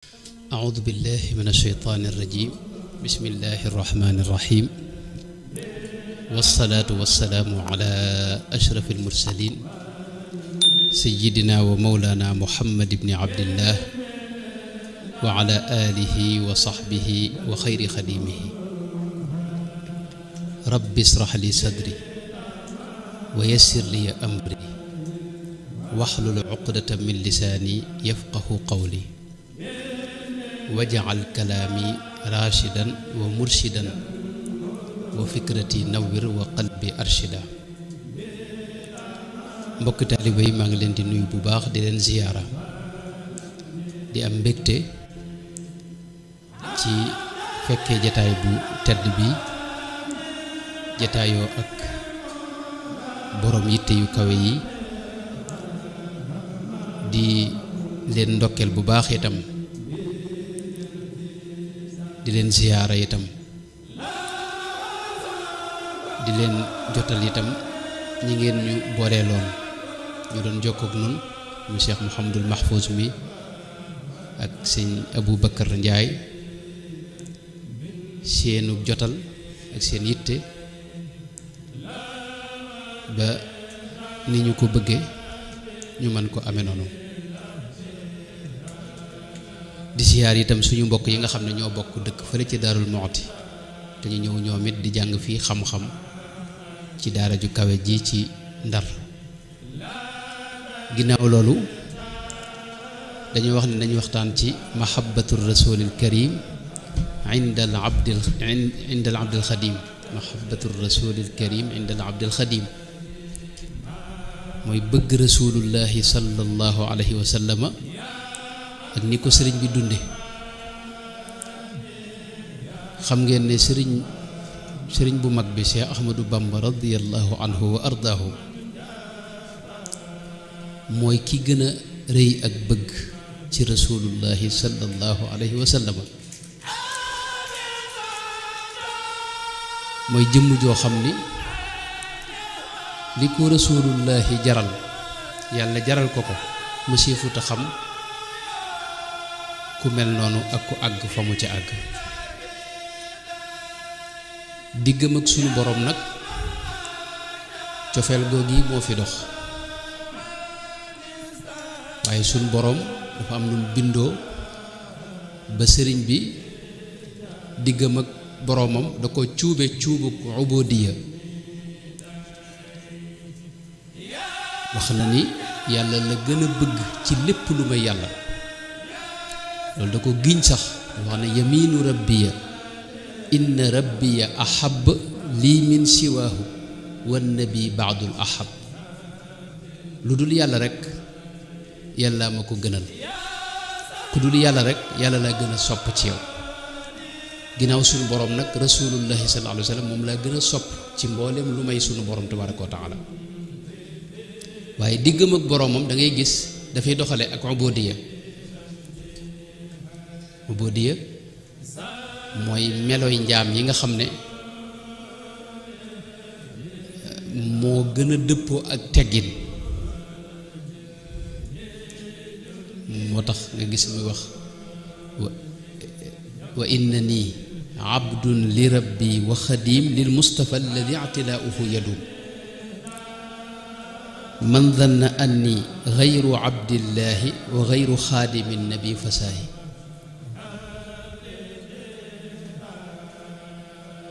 أعوذ بالله من الشيطان الرجيم بسم الله الرحمن الرحيم والصلاة والسلام على أشرف المرسلين سيدنا ومولانا محمد بن عبد الله وعلى آله وصحبه وخير خديمه رب اشرح لي صدري ويسر لي أمري واحلل عقدة من لساني يفقه قولي واجعل كلامي راشدا ومرشدا وفكرتي نور وقلبي أرشدا mbokk taalibe yi maa ngi leen di nuyu bu baax di leen ziyaara di am mbégte ci fekkee jataay bu tedd bi jataayoo ak borom yitte yu kawe yi di leen ndokkeel bu baax itam di leen ziyaara itam di leen jotal itam ñi ngeen ñu booleeloon ñu doon jokkook nun mu Cheikh Mouhamadul Mahfouz mi ak sëñ Abou Bakar Njaay seenu jotal ak seen yitte ba ni ñu ko bëggee ñu mën ko amee noonu di siyaar itam suñu mbokk yi nga xam ne ñoo bokk dëkk fële ci Daarul Muxti te ñu ñëw ñoom it di jàng fii xam-xam ci daara ju kawe ji ci Ndar ginnaaw loolu dañuy wax ne dañu waxtaan ci mahabbatu rasulil karim inda al abdil xadim mahabbatu rasulil karim inda al abdil xadim mooy bëgg rasulullahi sallallahu alayhi wa sallama ak ni ko sëriñ bi dunde xam ngeen ne sëriñ bu mag bi Cheikh Ahmadou Bamba radiyallahu anhu wa ardaahu mooy ki gën a rëy ak bëgg ci rasulullahi sallallahu alayhi wa sallam mooy jëmm joo xam ni li ko rasulullahi jaral yàlla jaral ko mu siifuta xam ku mel noonu ak ku àgg fa mu ci àgg diggam ak sunu borom nag cofeel googi moo fi dox waaye sunu borom dafa am lu mu bindoo ba sëriñ bi diggam ak boromam da ko cuube cuubuk ubudiya wax na ni yàlla la gën a bëgg ci lépp lu may yàlla loolu da ko giñ sax wax na yaminu rabbiya inna rabbiya ahab lii min siwaahu wan nabi baadul ahab lu dul yàlla rek yàlla ma ko gënal ku dul yàlla rek yàlla laa gën a sopp ci yow ginnaaw sunu borom nag rasulullahi sallallahu alayhi wa sallam moom laa gën a sopp ci mboolem lu may sunu borom tabaraka wa taala waaye diggam ak boromam da ngay gis dafay doxale ak ubudiya mooy meloy njaam yi nga xam ne moo gën a dëppoo ak teggin moo tax nga gis muy wax wa innani abdun li rabbi wa xadim lil mustafa alladi atilaauhu yadum man danna anni gayru abdillahi wa gayru xaadimi nabi fasaahi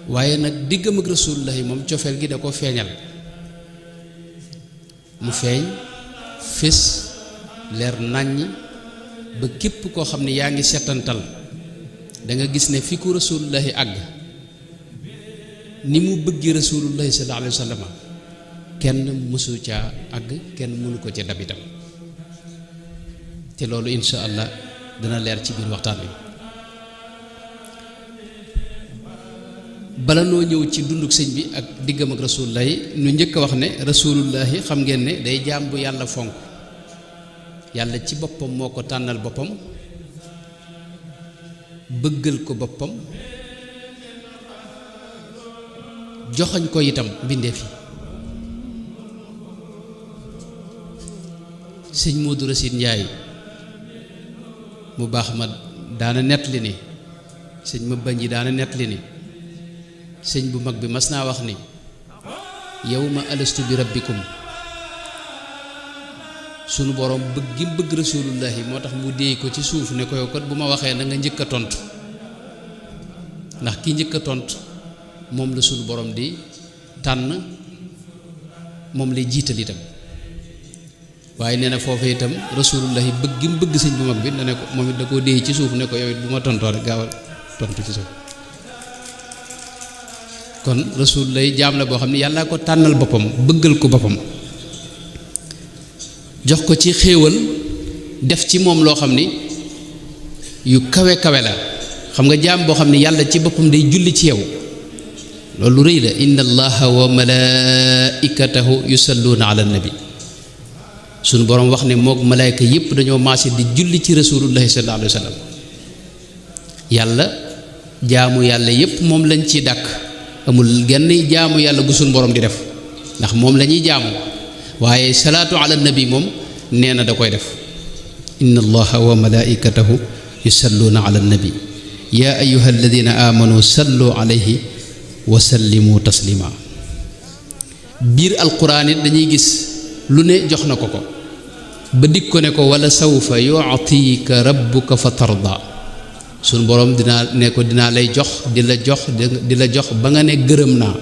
waaye nag diggam ak rasulullahi moom cofeel gi da ko feeñal mu feeñ fés leer nàññ ba képp koo xam ne yaa ngi setantal da nga gis ne fi ko rasulullahi àgg ni mu bëggi rasulullahi sallallahu alayhi wa sallam kenn mësu caa àgg kenn mënu ko ca dab itam te loolu insha allah dana leer ci biir waxtaan wi bala noo ñëw ci dunduk sëñ bi ak diggam ak rasulullahi nu njëkk a wax ne rasulullahi xam ngeen ne day jaam bu yàlla fonk yàlla ci boppam moo ko tànnal boppam bëggal ko boppam joxañ ko itam mbindeef yi sëñ Modou Racine Ndiaye mu baax ma daana nettali ni sëñ ma bañ yi daana nettali ni sëñ bu mag bi mas naa wax ni yawma alastu bi rabbikum sunu borom bëgg gi bëgg rasulullahi moo tax mu déey ko ci suuf ne ko yow kat bu ma waxee na nga njëkk a tontu ndax ki njëkk a tontu moom la sunu borom di tànn moom lay jiital itam waaye nee na foofu itam rasulullahi bëgg gi mu bëgg sëñ bu mag bi ne ko moom it da koo déey ci suuf ne ko yow it bu ma tontoo rek gaawal tontu ci suuf kon rasulullahi jaam la boo xam ne yàllaa ko tànnal boppam bëggal ko boppam jox ko ci xéewal def ci moom loo xam ni yu kawe kawe la xam nga jaam boo xam ne yàlla ci boppam day julli ci yow loolu rëy la inna allaha wa malaikatahu yusalluuna ala nabi suñu boroom wax ne mook malaayka yépp dañoo maase di julli ci rasulullahi sallallahu alayhi wa sallam yàlla jaamu yàlla yépp moom lañ ci dàkk amul genn jaamu yàlla bu suñu boroom di def ndax moom la ñuy jaamu waaye salaatu ala nabi moom nee na da koy def inna allaha wa malaikatahu yusalluuna ala nabi yaa ayuha alladina amanu sallu alayhi wa sallimu taslima biir alquran it dañuy gis lu ne jox na ko ko ba dik ko ne ko wala sawfa yu'tika rabbuka fa tarda suñ boroom dinaa lay jox di la jox ba nga ne gërëm naa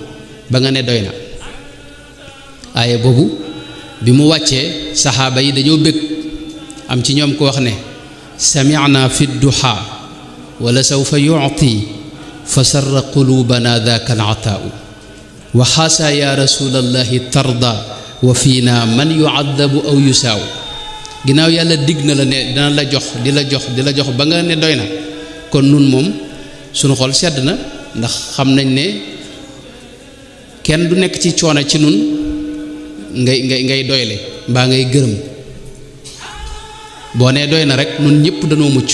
ba nga ne doy na aaye boobu bi mu wàccee saxaaba yi dañoo bëgg am ci ñoom ko wax ne sami'na fi duha wala sawfa yu'ti fa sarra qulubana dhaka al-'ataa'u wa xaasa ya rasulallahi tarda wa fiina man yu'addabu aw yusaaw ginnaaw yàlla digg na la ne dana la jox di la jox ba nga ne doy na kon nun moom sunu xol sedd na ndax xam nañ ne kenn du nekk ci coono ci nun ngay doyle mbaa ngay gërëm boo nee doy na rek nun ñëpp dañoo mucc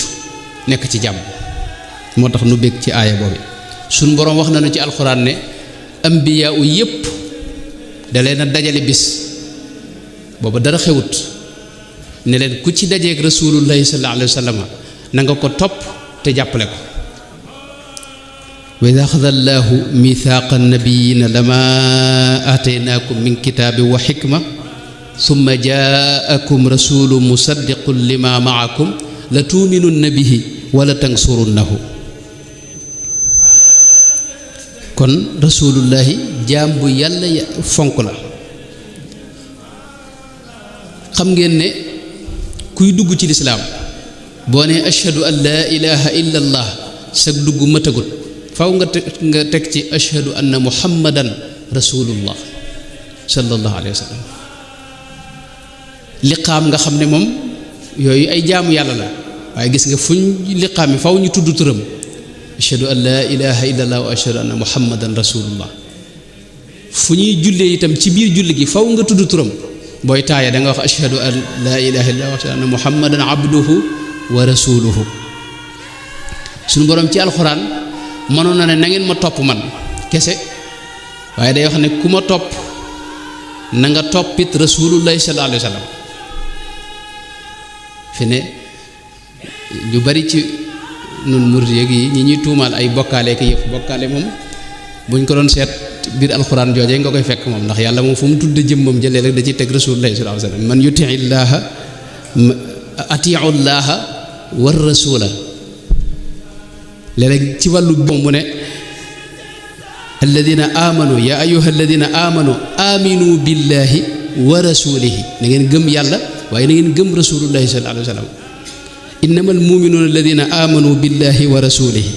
nekk ci jàmm moo tax nu bég ci aaya boobu suñ boroom wax nañu ci alxuraan ne ambiyaa u yépp da leen a dajale bis booba dara xewut ne leen ku ci dajeeg rasulullahi sallallahu alayhi wa sallam na nga ko topp te jàppale ko wa id axada allahu mithaqa nabiyina lama aataynaakum min kitaabin wa xikma summa jaakum rasulu musaddiqun lima maakum la tuuminunna bihi wala tansurunnahu kon rasulullahi jaam bu yàlla fonk la xam ngeen ne kuy dugg ci lislaam boo ne ashhadu an laa ilaha illa allah sag dugg matagut faw nga teg ci ashhadu anna muhammadan rasulullah sallallahu alayhi wa sallam liqaam nga xam ne moom yooyu ay jaamu yàlla la waaye gis nga fuñ liqaam yi faw ñu tudd turam ashhadu an laa ilaha illa allah wa ashhadu anna muhammadan rasulullah fu ñuy jullee itam ci biir julli gi faw nga tudd turam booy taaya da nga wax ashhadu an laa ilaha illa allah wa ashhadu anna muhammadan abduhu wa rasuluhu suñu boroom ci alxuraan mënoon na ne na ngeen ma topp man kese waaye day wax ne ku ma topp na nga toppit rasulullahi sallallahu alayhi wa sallam fi ne ñu bari ci nun murid yeeg yi ñi ñuy tuumaal ay bokkaale ki yëf bokkaale moom buñ ko doon seet biir alxuraan joojee nga koy fekk moom ndax yàlla moom fu mu tudde jëmmam jëlee rek da ciy teg rasulullahi sallallahu alayhi wa sallam man yutii llaaha atiu llaaha war rasula léeg-léeg ci wàllu bom mu ne alladina amanu ya ayuha alladina amanu aminu billahi wa rasulihi na ngeen gëm yàlla waaye na ngeen gëm rasulullahi sallallahu alayhi wa sallam innama almuminuuna alladina amanu billahi wa rasulihi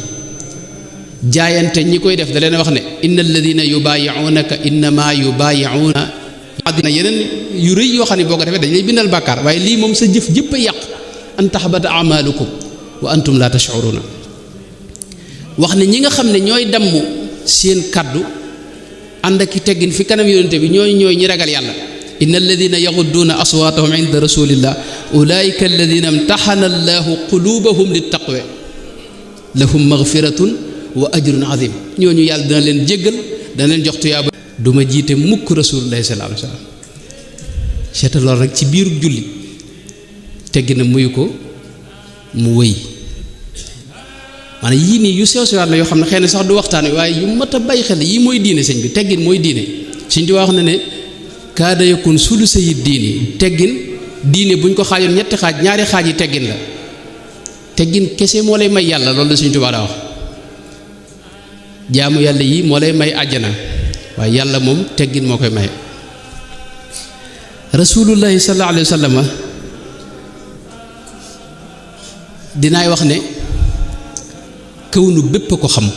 jaayante ñi koy def da leen wax ne inna alladina yubaayi'unaka innama yubaayi'una àddina yeneen yu rëy yoo xam ne boo ko defee dañ lay bindal bàkkaar waaye lii moom sa jëf jëpp a yàq an taxbata amalukum wa antum la tash'uruna wax ne ñi nga xam ne ñooy damm seen kaddu ànd ak i teggin fi kanam yonente bi ñooy ñi ragal yàlla inna alladina yaxudduuna aswaatahum inda rasulillah ulaika alladina imtaxana allahu qulubahum littaqwa lahum magfiratun wa ajrun azim ñooñu yàlla dina leen jéggal dana leen jox tuyaaba du ma jiite mukk rasulullahi sallallahu alayhi wa sallam seeta lool rek ci biiru julli teggi na muyu ko mu wëy maanaam yii nii yu sew sewaat la yoo xam ne xëy na sax du waxtaan waaye yu mat a bàyyi xel yii mooy diine sëñ bi teggin mooy diine sëñ bi wax na ne kaada yakun sulusa yi diini teggin diine buñ ko xaajoon ñetti xaaj ñaari xaaj yi teggin la teggin kese moo lay may yàlla loolu la sëñ Tuubaa daa wax jaamu yàlla yi moo lay may àjjana waaye yàlla moom teggin moo koy may rasulullahi sallallahu alayhi wa sallam dinaay wax ne këwnu bépp ko xam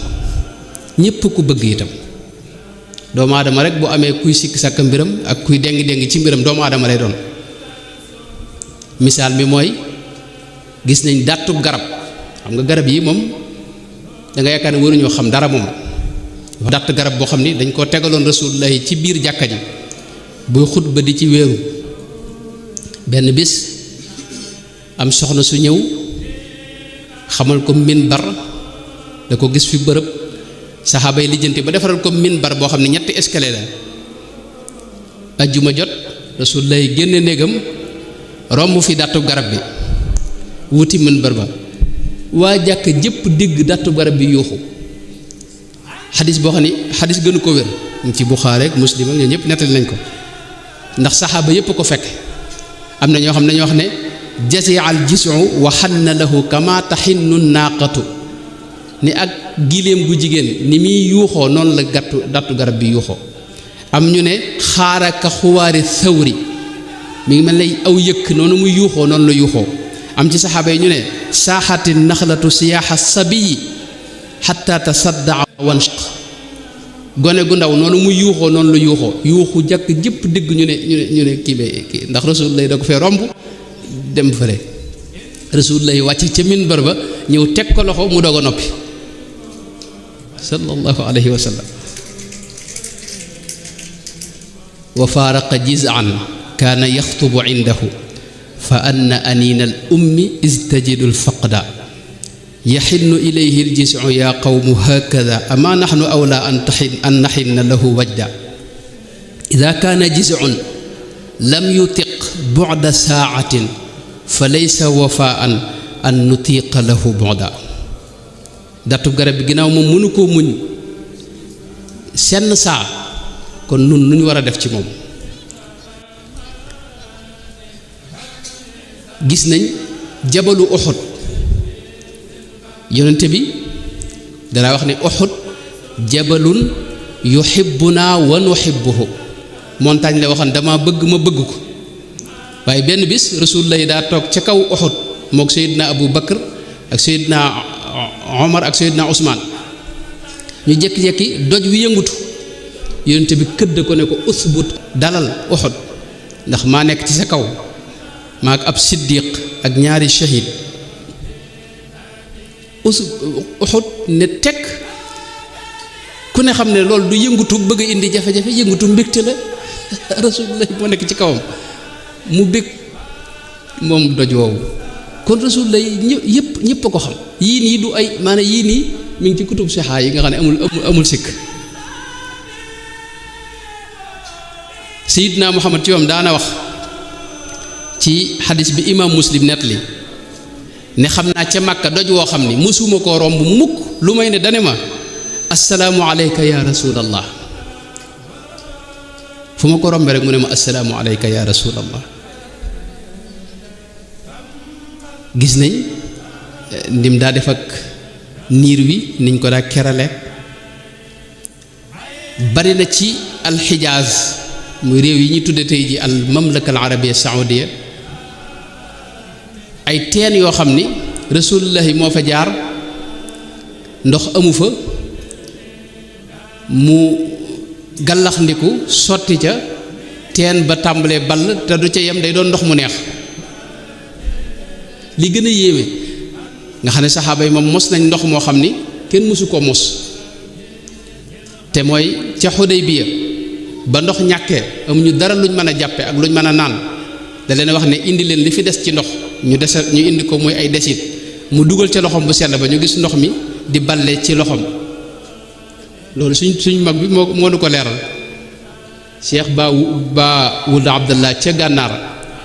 ñépp ko bëgg itam doomu aadama rek bu amee kuy sikk sàkk mbiram ak kuy déng-déng ci mbiram doomu aadama lay doon misaal mi mooy gis nañ dàttub garab xam nga garab yi moom da nga yaakaar ne waruñoo xam dara moom dàtt garab boo xam ni dañ koo tegaloon rasulullahi ci biir jàkka ji buy xutba di ci wéeru benn bis am soxna su ñëw xamal ko minbar da ko gis fi bërëb saxaaba yi lijjanti ba defaral ko minbar boo xam ne ñetti escalier la ajjuma jot rasulullahi génne néegam romb fi dàttub garab bi wuti minbar ba waa jàkk jëpp dégg dàttub garab bi yuuxu xadis boo xam ne xadis gënu ko wér ñu ci Buxaari ak Muslim ak ñoo ñëpp nettali nañ ko ndax saxaaba yëpp ko fekk am na ñoo xam ne ñoo wax ne jasi al jisu wa xanna lahu kama taxinnu naaqatu ni ak giléem gu jigéen ni muy yuuxoo noonu la dàttu garab bi yuuxoo am ñu ne xaaraka xuwaari thawri mi ngi mel ne aw yëkk noonu muy yuuxoo noonu la yuuxoo am ci saxaaba yi ñu ne saaxati naxlatu siyaaxa sabiyi xatta tasaddaa wanshaq gone gu ndaw noonu muy yuuxoo noonu la yuuxu jàkk jëpp dégg ñu ne kii ndax rasulullah da ko fee romb dem fële rasulullah wàcc ca minbar ba ñëw teg ko loxo mu doog a noppi sallallahu alayhi wa sallam wa faaraqa jiz'an kaana yaxtubu indahu fa anna anina al ummi istajidu al faqda yaxinnu ilayhi al jiz'u ya qawmu hakada ama nahnu awla an naxinna lahu wajda ida kaana jiz'un lam yutiq bu'da saacatin fa laysa wafaan an nutiqa lahu bu'da dattu garab bi ginnaaw moom mënu koo muñ senn saa kon nun nu ñu war a def ci moom gis nañ jabalu Uhud yonente bi danaa wax ne Uhud jabalun yuhibbuna wa nuhibbuhu montagne la waxoon dama bëgg ma bëgg ko waaye benn bis rasulullah daa toog ca kaw Uhud mook Seydina Abu Bakar ak Seydina Omar ak Seydina Ousmane ñu jékki-jékki doj wi yëngutu yonente bi këdd ko ne ko usbut dalal Uhud ndax maa nekk ci sa kaw maa ak ab siddiq ak ñaari shahid Uhud ne tekk ku ne xam ne loolu du yëngutu bëgg a indi jafe-jafe yëngutu mbégte la rasulullah moo nekk ci kawam mu bég moom doj woowu kon rasulullah ñëpp a ko xam yii nii du ay maanaam yii nii mi ngi ci kutub sixaa yi nga xam ne amul sikk Seydina Muhammad ci moom daana wax ci xadis bi imam Muslim nettali ne xam naa ca Makka doj woo xam ni mësuma koo romb mukk lu may ne dane ma assalaamu alayka ya rasulallah fu ma ko rombe rek mu ne ma assalaamu alayka ya rasulallah gis nañ ndim daa def ak niir wi niñ ko daa kerale bari na ci alxijaaz muy réew yi ñu tudde tey ji al mamlaka al arabia saoudia ay teen yoo xam ni rasulullahi moo fa jaar ndox amu fa mu gallaxndiku sotti ca teen ba tàmbalee ball te du ca yem day doon ndox mu neex li gën a yéeme nga xam ne saxaaba yi moom mos nañ ndox moo xam ni kenn mësu ko mos te mooy ca Xudaybiya ba ndox ñàkkee amuñu dara luñ mën a jàppe ak luñ mën a naan da leen wax ne indi leen li fi des ci ndox ñu indi ko muy ay desit mu dugal ca loxom bu sell ba ñu gis ndox mi di balle ci loxom loolu suñ mag bi moo nu ko leeral Cheikh ba wuld Abdallah ca gànnaar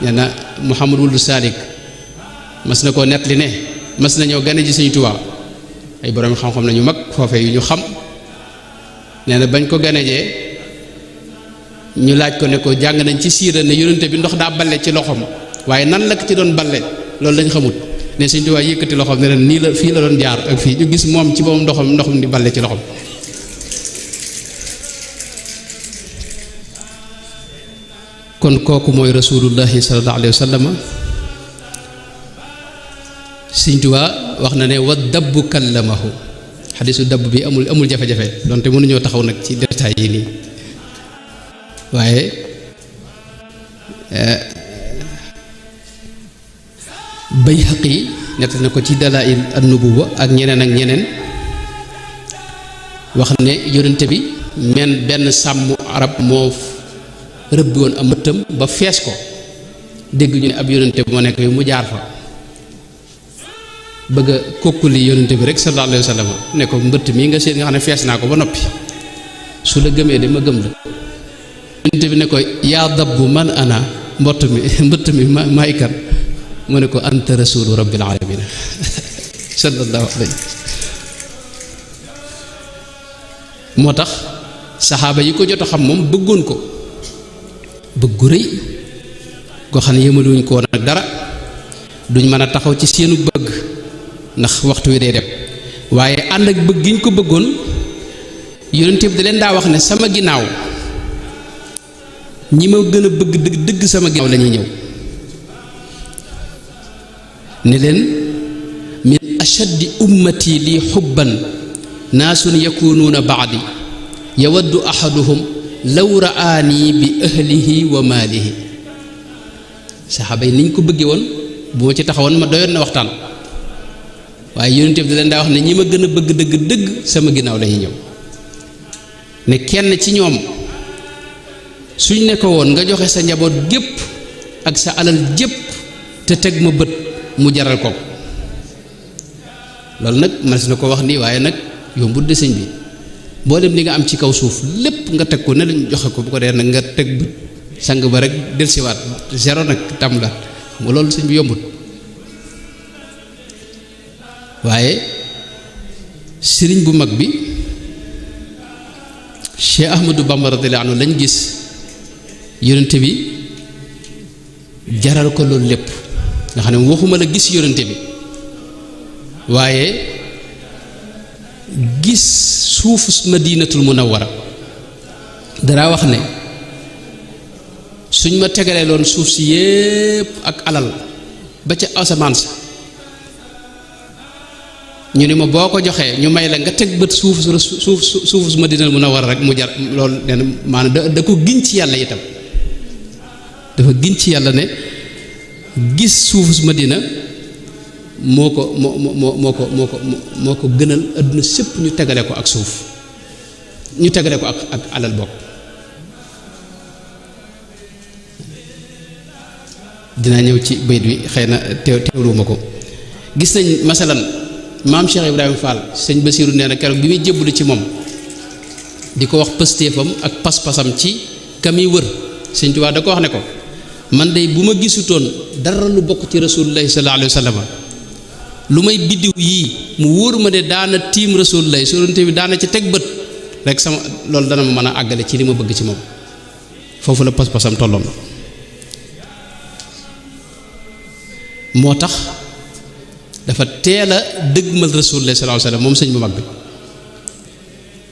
nee na Muhammad wuldu Salik mas na koo nettali ne mas na ñëw gane ji Sëñ Tuubaa ay borom xam-xam nañu mag foofee yu ñu xam nee na bañ ko ganejee ñu laaj ko ne ko jàng nañ ci siira ne yonente bi ndox daa balle ci loxoom waaye nan la ko ci doon balle loolu lañ xamut ne Sëñ Tuubaa yëkkati loxoom ne leen nii la fii la doon jaar ak fii ñu gis moom ci boppam ndoxam di balle ci loxoom. kon kooku mooy rasulullahi sallallahu alayhi wa sallam. Sëñ Tuubaa wax na ne wa dabbu kallamahu xadisu dabb bi amul jafe-jafe donte mënuñoo taxaw nag ci détails yi nii waaye Bayhaqi nett na ko ci dalaa'il an-nubuwwa ak ñeneen wax ne yonente bi benn sàmm arab moo rëbbi woon am mëttam ba fees ko dégg ñu ne ab yonente bi moo nekk bi mu jaar fa bëgg a kokkuli yonente bi rek sallallahu alayhi wa sallam ne ko mbëtt mii nga seet nga xam ne fees naa ko ba noppi su la gëmee de ma gëm la yonente bi ne ko yaa dabbu man ana mbëtt mi maay kan mu ne ko anta rasulu rabbil alamin sallallahu alayhi. moo tax saxaaba yi ko jot a xam moom bëggoon ko bëggu rëy koo xam ne yëmaluñ ko woon ak dara duñ mën a taxaw ci seenu bëgg ndax waxtu wi day dem waaye ànd ak bëgg gi ñu ko bëggoon yonent bi da leen daa wax ne sama ginnaaw ñi ma gën a bëgg dëgg sama ginnaaw la ñuy ñëw ne leen min ashaddi ummati li xubban naasun yakunuuna baadi yawaddu ahaduhum law raani bi ahlihi wa maalihi saxaaba yi niñ ko bëggee woon bu ma ci taxawoon ma doyoon na waxtaan waaye yonent bi da leen daa wax ne ñi ma gën a bëgg dëgg sama ginnaaw lañuy ñëw ne kenn ci ñoom suñ ne ko woon nga joxe sa njaboot gépp ak sa alal jépp te teg ma bët mu jaral ko loolu nag man si na ko wax nii waaye nag yombut de sëñ bi mboolem li nga am ci kaw suuf lépp nga teg ko ne lañ joxe ko bu ko dee nag nga teg bët sang ba rek delsiwaat zéro nag tam la xam nga loolu sëñ bi yombut waaye sëriñ bu mag bi Cheikh Ahmadou Bamba radiyallahu anhu lañ gis yonente bi jaral ko loolu lépp nga xam ne waxuma la gis yonente bi waaye gis suufu madinatul munawwara dara wax ne suñ ma tegalee loon suuf si yépp ak alal ba ca asamaan sa ñu ne ma boo ko joxee ñu may la nga teg bët suufu madinatul munawwara rek mu jar loolu nee na maanaam da ko giñ ci yàlla itam dafa giñ ci yàlla ne gis suufu madina moo ko gënal adduna sépp ñu tegale ko ak suuf ñu tegale ko ak alal bokk dinaa ñëw ci bayt wi xëy na teewluwuma ko gis nañ masalan maam Cheikh Ibrahima Fall sëñ Basiiru nee na keroog bi muy jébbalu ci moom di ko wax pëstéefam ak pas-pasam ci kami wër sëñ Tuubaa da ko wax ne ko man de bu ma gisutoon dara lu bokk ci rasulullahi sallallahu alayhi wa sallam lu may biddiw yii mu wóor ma ne daana tiim rasulullahi surante bi daana ci teg bët rek sama loolu dana ma mën a àggale ci li ma bëgg ci moom foofu la pas-pasam tolloon moo tax dafa teel a dëggmal rasulullahi sallallahu alayhi wa sallam moom sëñ bu mag bi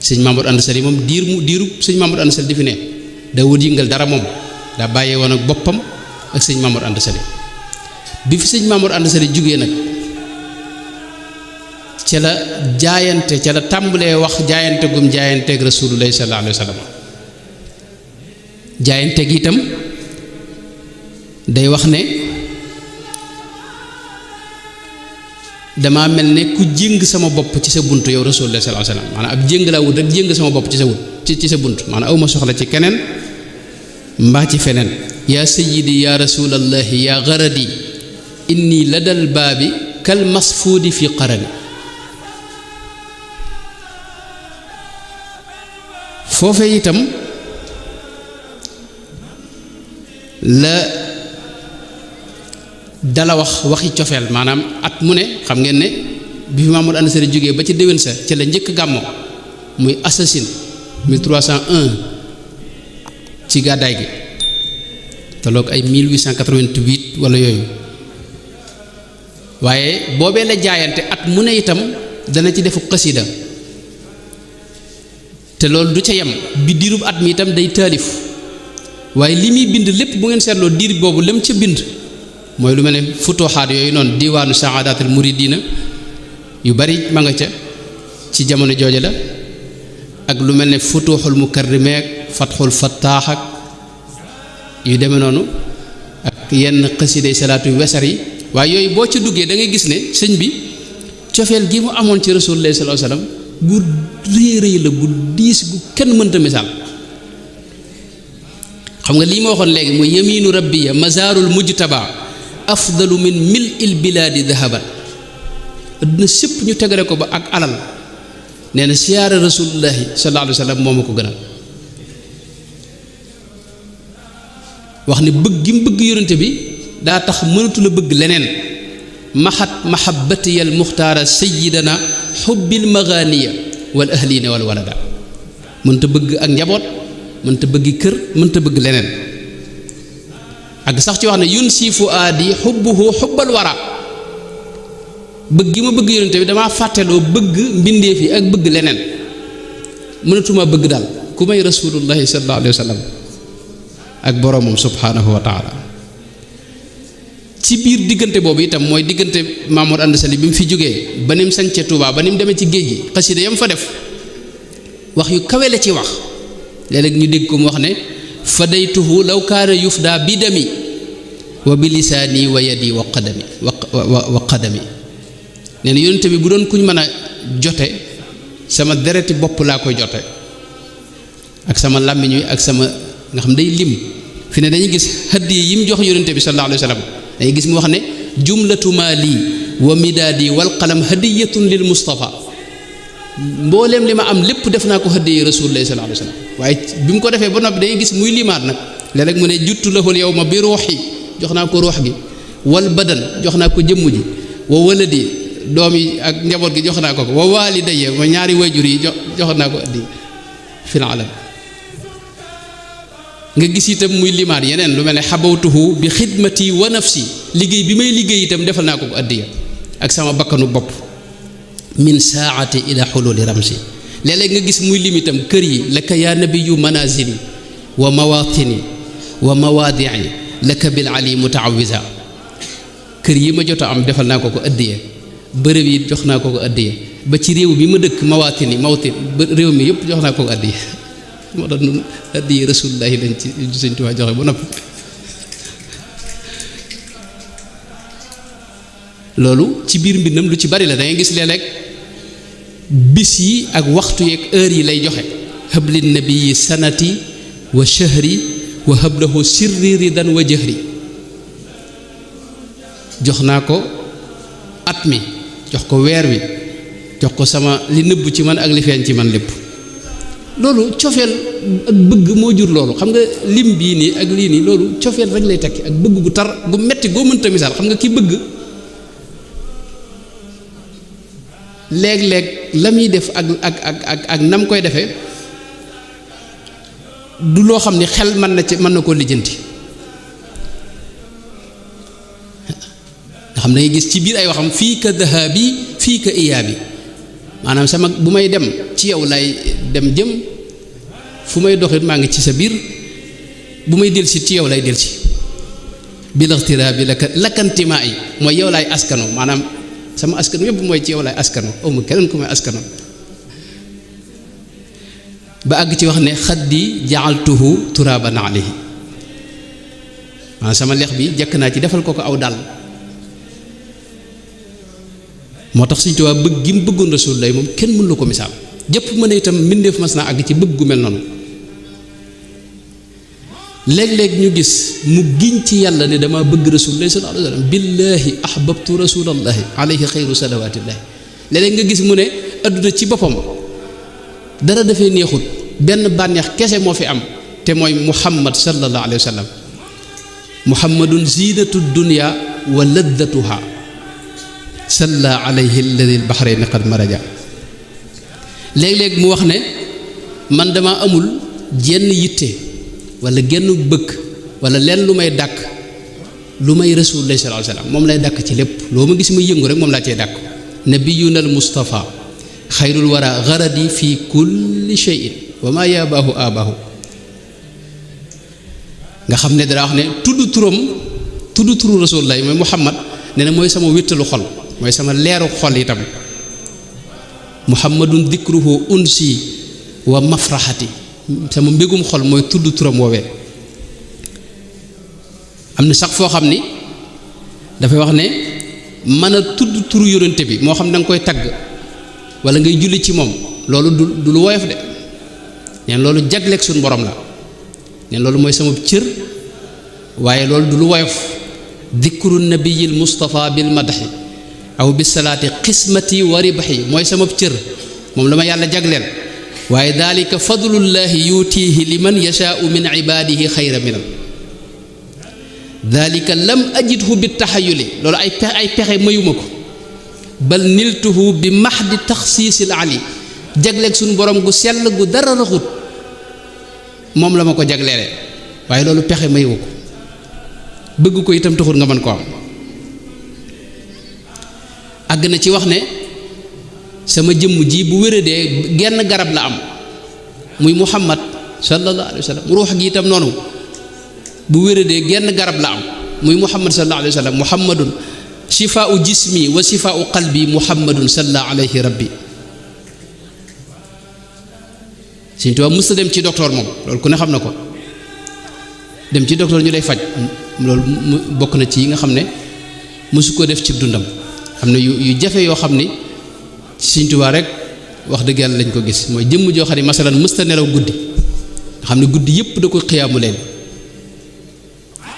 sëñ Mamadou Anta Sali moom diiru sëñ Mamadou Anta Sali di fi ne daa wut yëngal dara moom daa bàyyee woon ak boppam ak sëñ Mamadou Anta Sali bi fi sëñ Mamadou Anta Sali jógee nag ca la jaayante ca la tàmbalee wax jaayante gum jaayanteeg rasulullahi sallallahu alayhi wa sallam jaayante gi itam day wax ne dama mel ne ku jéng sama bopp ci sa bunt yow rasulullahi sallallahu alayhi wa sallam maanaam ab jéng laa wut rek jéng sama bopp ci sa wut ci sa bunt maanaam awma soxla ci keneen mbaa ci feneen yaa sayyidi yaa rasulallahi yaa garadi inni ladal baabi kal masfuudi fi qarani foofe itam la dala wax waxi cofeel maanaam at mu ne xam ngeen ne bi fi Mamadou Anta Sali jógee ba ci déwén sa ci la njëkk gàmmo muy assasine 1301 ci gàddaay gi tolloog ay 1888 wala yooyu waaye boobee la jaayante at mu ne itam dana ci defu xasida te loolu du ca yem bi diirub at mi itam day taalif waaye li muy bind lépp bu ngeen seetloo diir boobu lem ca bind mooy lu mel ne futuxaat yooyu noonu diwaanu saadatul muridina yu bari ma nga ca ci jamono jooja la ak lu mel ne futuxul mukarrimeek fatxul fattaax ak yu demee noonu ak yenn xasiday salaatu wesar yi waaye yooyu boo ca duggee da ngay gis ne sëñ bi cofeel gi mu amoon ci rasulullah sallallahu alayhi wasallam gu rëy rëy la gu diis gu kenn mënta misaal xam nga lii ma waxoon léegi mooy yaminu rabbiya mazarul mujtaba afdalu min mil il bilaadi dahaban adduna sépp ñu tegale ko ba ak alal nee na siyaara rasulullahi sallallahu alayhi wasallam moo ma ko gënal wax ne bëgg gi mu bëgg yonente bi daa tax mënatu la bëgg leneen maxat mahabbatiyal muxtaara sayidana xubbil maganiya wal ahlina wal walada mënta bëgg ak njaboot mënta bëgg kër mënta bëgg leneen ak sax ci wax ne yun si fu aadi xubbuhu xubbal wara bëgg gi ma bëgg yonente bi damaa fàtteloo bëgg mbindeef yi ak bëgg leneen mënatuma bëgg daal ku may rasulullahi sallallahu alayhi wa sallam ak boroomam subhanahu wa taala ci biir diggante boobu itam mooy diggante Mamour Anta Sali bi mu fi jógee ba ni mu sañcee Touba ba ni mu demee ci géej gi xasida yam fa def wax yu kawe la ci wax léeg-léeg ñu dégg ko mu wax ne fadaytuhu law kaana yufda bi dami wa bi lisaani wa yadi wa qadami wa qadami nee na yonente bi bu doon kuñ mën a jote sama dereti bopp laa koy jote ak sama làmmiñ wi ak sama nga xam day lim fi ne dañuy gis hadiya yi mu jox yonente bi sallallahu alayhi wa sallam dañuy gis mu wax ne jumlatu maali wa midaadi wal qalam hadiyatun lil mustafa mbooleem li ma am lépp def naa ko hadiya rasulullahi sallallahu alayhi wa sallam waaye bi mu ko defee ba noppi dañuy gis muy limaat nag léeg-léeg mu ne juttu lahul yawma bi ruuxi jox naa ko ruux gi wal badan jox naa ko jëmm ji wa waladi doom yi ak njaboot gi jox naa ko wa waalidayya ma ñaari wayjur yi jox naa ko addi fil alam nga gis itam muy limaat yeneen lu mel ne xabawtuhu bi xidmati wa nafsi liggéey bi may liggéey itam defal naa ko ko addiya ak sama bakkanu bopp min saati ila xululi ramsi léeg-léeg nga gis muy lim itam kër yi laka yaa nabiyu manazili wa mawatini wa mawaadii laka bil ali mutaawisa kër yi ma jot a am defal naa ko ko addiya bërëb yi jox naa ko ko addiya ba ci réew bi ma dëkk mawatini mawtin réew mi yëpp jox naa ko ko addiya moo tax nun addiya rasulullahi lañ ci Sëñ Tuubaa joxe ba noppi loolu ci biir mbindam lu ci bari la da ngay gis léeg-léeg bis yi ak waxtu yeeg heure yi lay joxe habli nabii sanati wa shahri wa hablahu sirri ridan wa jahri jox naa ko at mi jox ko weer wi jox ko sama li nëbb ci man ak li feeñ ci man lépp loolu cofeel ak bëgg moo jur loolu xam nga lim bii nii ak lii nii loolu cofeel rek lay tekki ak bëgg gu tar gu metti goo mënta misaal xam nga ki bëgg léeg-léeg la muy def ak nam koy defee du loo xam ni xel mën na koo lijjanti nga xam ne ngay gis ci biir ay waxam fii ka dahabi fii ka iyaabi maanaam sama bu may dem ci yow lay dem jëm fu may doxit maa ngi ci sa biir bu may delsi ci yow lay delsi bilaxtira bi lakkantimaa yi mooy yow laay askano maanaam sama askano yëpp mooy ci yow laay askano awma keneen ku may askano ba àgg ci wax ne xaddi jaaltuhu turaban alayhi maanaam sama lex bi jekk naa ci defal ko ko aw dal moo tax Sëñ Tuubaa bëgg gi mu bëggoon Rasulullah moom kenn mënu la ko misaal jëpp mën a itam mbindeef mas naa àgg ci bëgg gu mel noonu léeg-léeg ñu gis mu giñ ci yàlla ne dama bëgg Rasulullah sallallahu alayhi wa sallam billaahi ahbabtu rasulallahi alayhi xayru salawaatillahi léeg-léeg nga gis mu ne adduna ci boppam dara dafay neexut benn bànneex kese moo fi am te mooy muhammad sallallahu alayhi wa sallam muhammadun zinatu dunya wa laddatuha salla alayhi alladi albahrayni qad maraja léeg-léeg mu wax ne man dama amul jenn yitte wala genn bëgg wala lenn lu may dàkk lu may rasulullah sallallahu alayhi wasallam moom lay dàkk ci lépp loo ma gis ma yëngu rek moom laa cee dàkk nabiyuna al mustafa xayrul wara garadi fi kulli shay'in wa ma yabaahu abaahu nga xam ne dara wax ne tudd turu rasulullah mooy muhammad nee na mooy sama wéttalu xol mooy sama leeru xol itam muhammadun dikruhu unsi wa mafraxati sama mbégum xol mooy tudd turam woowee am na sax foo xam ni dafay wax ne mën a tudd turu yonente bi moo xam da nga koy tagg wala ngay julli ci moom loolu du lu woyof de neen loolu jagleeg suñu borom la neen loolu mooy sama cër waaye loolu du lu woyof dikru nabiyil mustafa bil madhi aw bis salaati qismati wa ribhi mooy sama cër moom la ma yàlla jagleel waaye dalika fadlullahi yutihi liman yashaau min ibadihi xayra minam dalika lam ajidhu bi taxayuli loolu ay pexe mayuma ko bal niltuhu bi maxdi taxsiisil ali jagleeg suñu borom gu sell gu dara raxut moom la ma ko jagleele waaye loolu pexe mayu ko bëgg ko itam taxut nga mën ko am àgg na ci wax ne sama jëmm ji bu wéradee genn garab la am muy muhammad sallallahu alayhi wa sallam ruux gi itam noonu bu wéradee genn garab la am muy muhammad sallallahu alayhi wa sallam muhammadun shifaau jismi wa shifaau qalbi muhammadun sallallahu alayhi rabbi Sëñ Tuubaa mës a dem ci docteur moom loolu ku ne xam na ko dem ci docteur ñu lay faj loolu bokk na ci yi nga xam ne mësu ko def ci dundam xam ne yu jafe yoo xam ni Sëñ Tuubaa rek wax dëgg yàlla lañ ko gis mooy jëmm joo xam ne masalan mësta nelaw guddi nga xam ne guddi yëpp da ko xiyaamu leen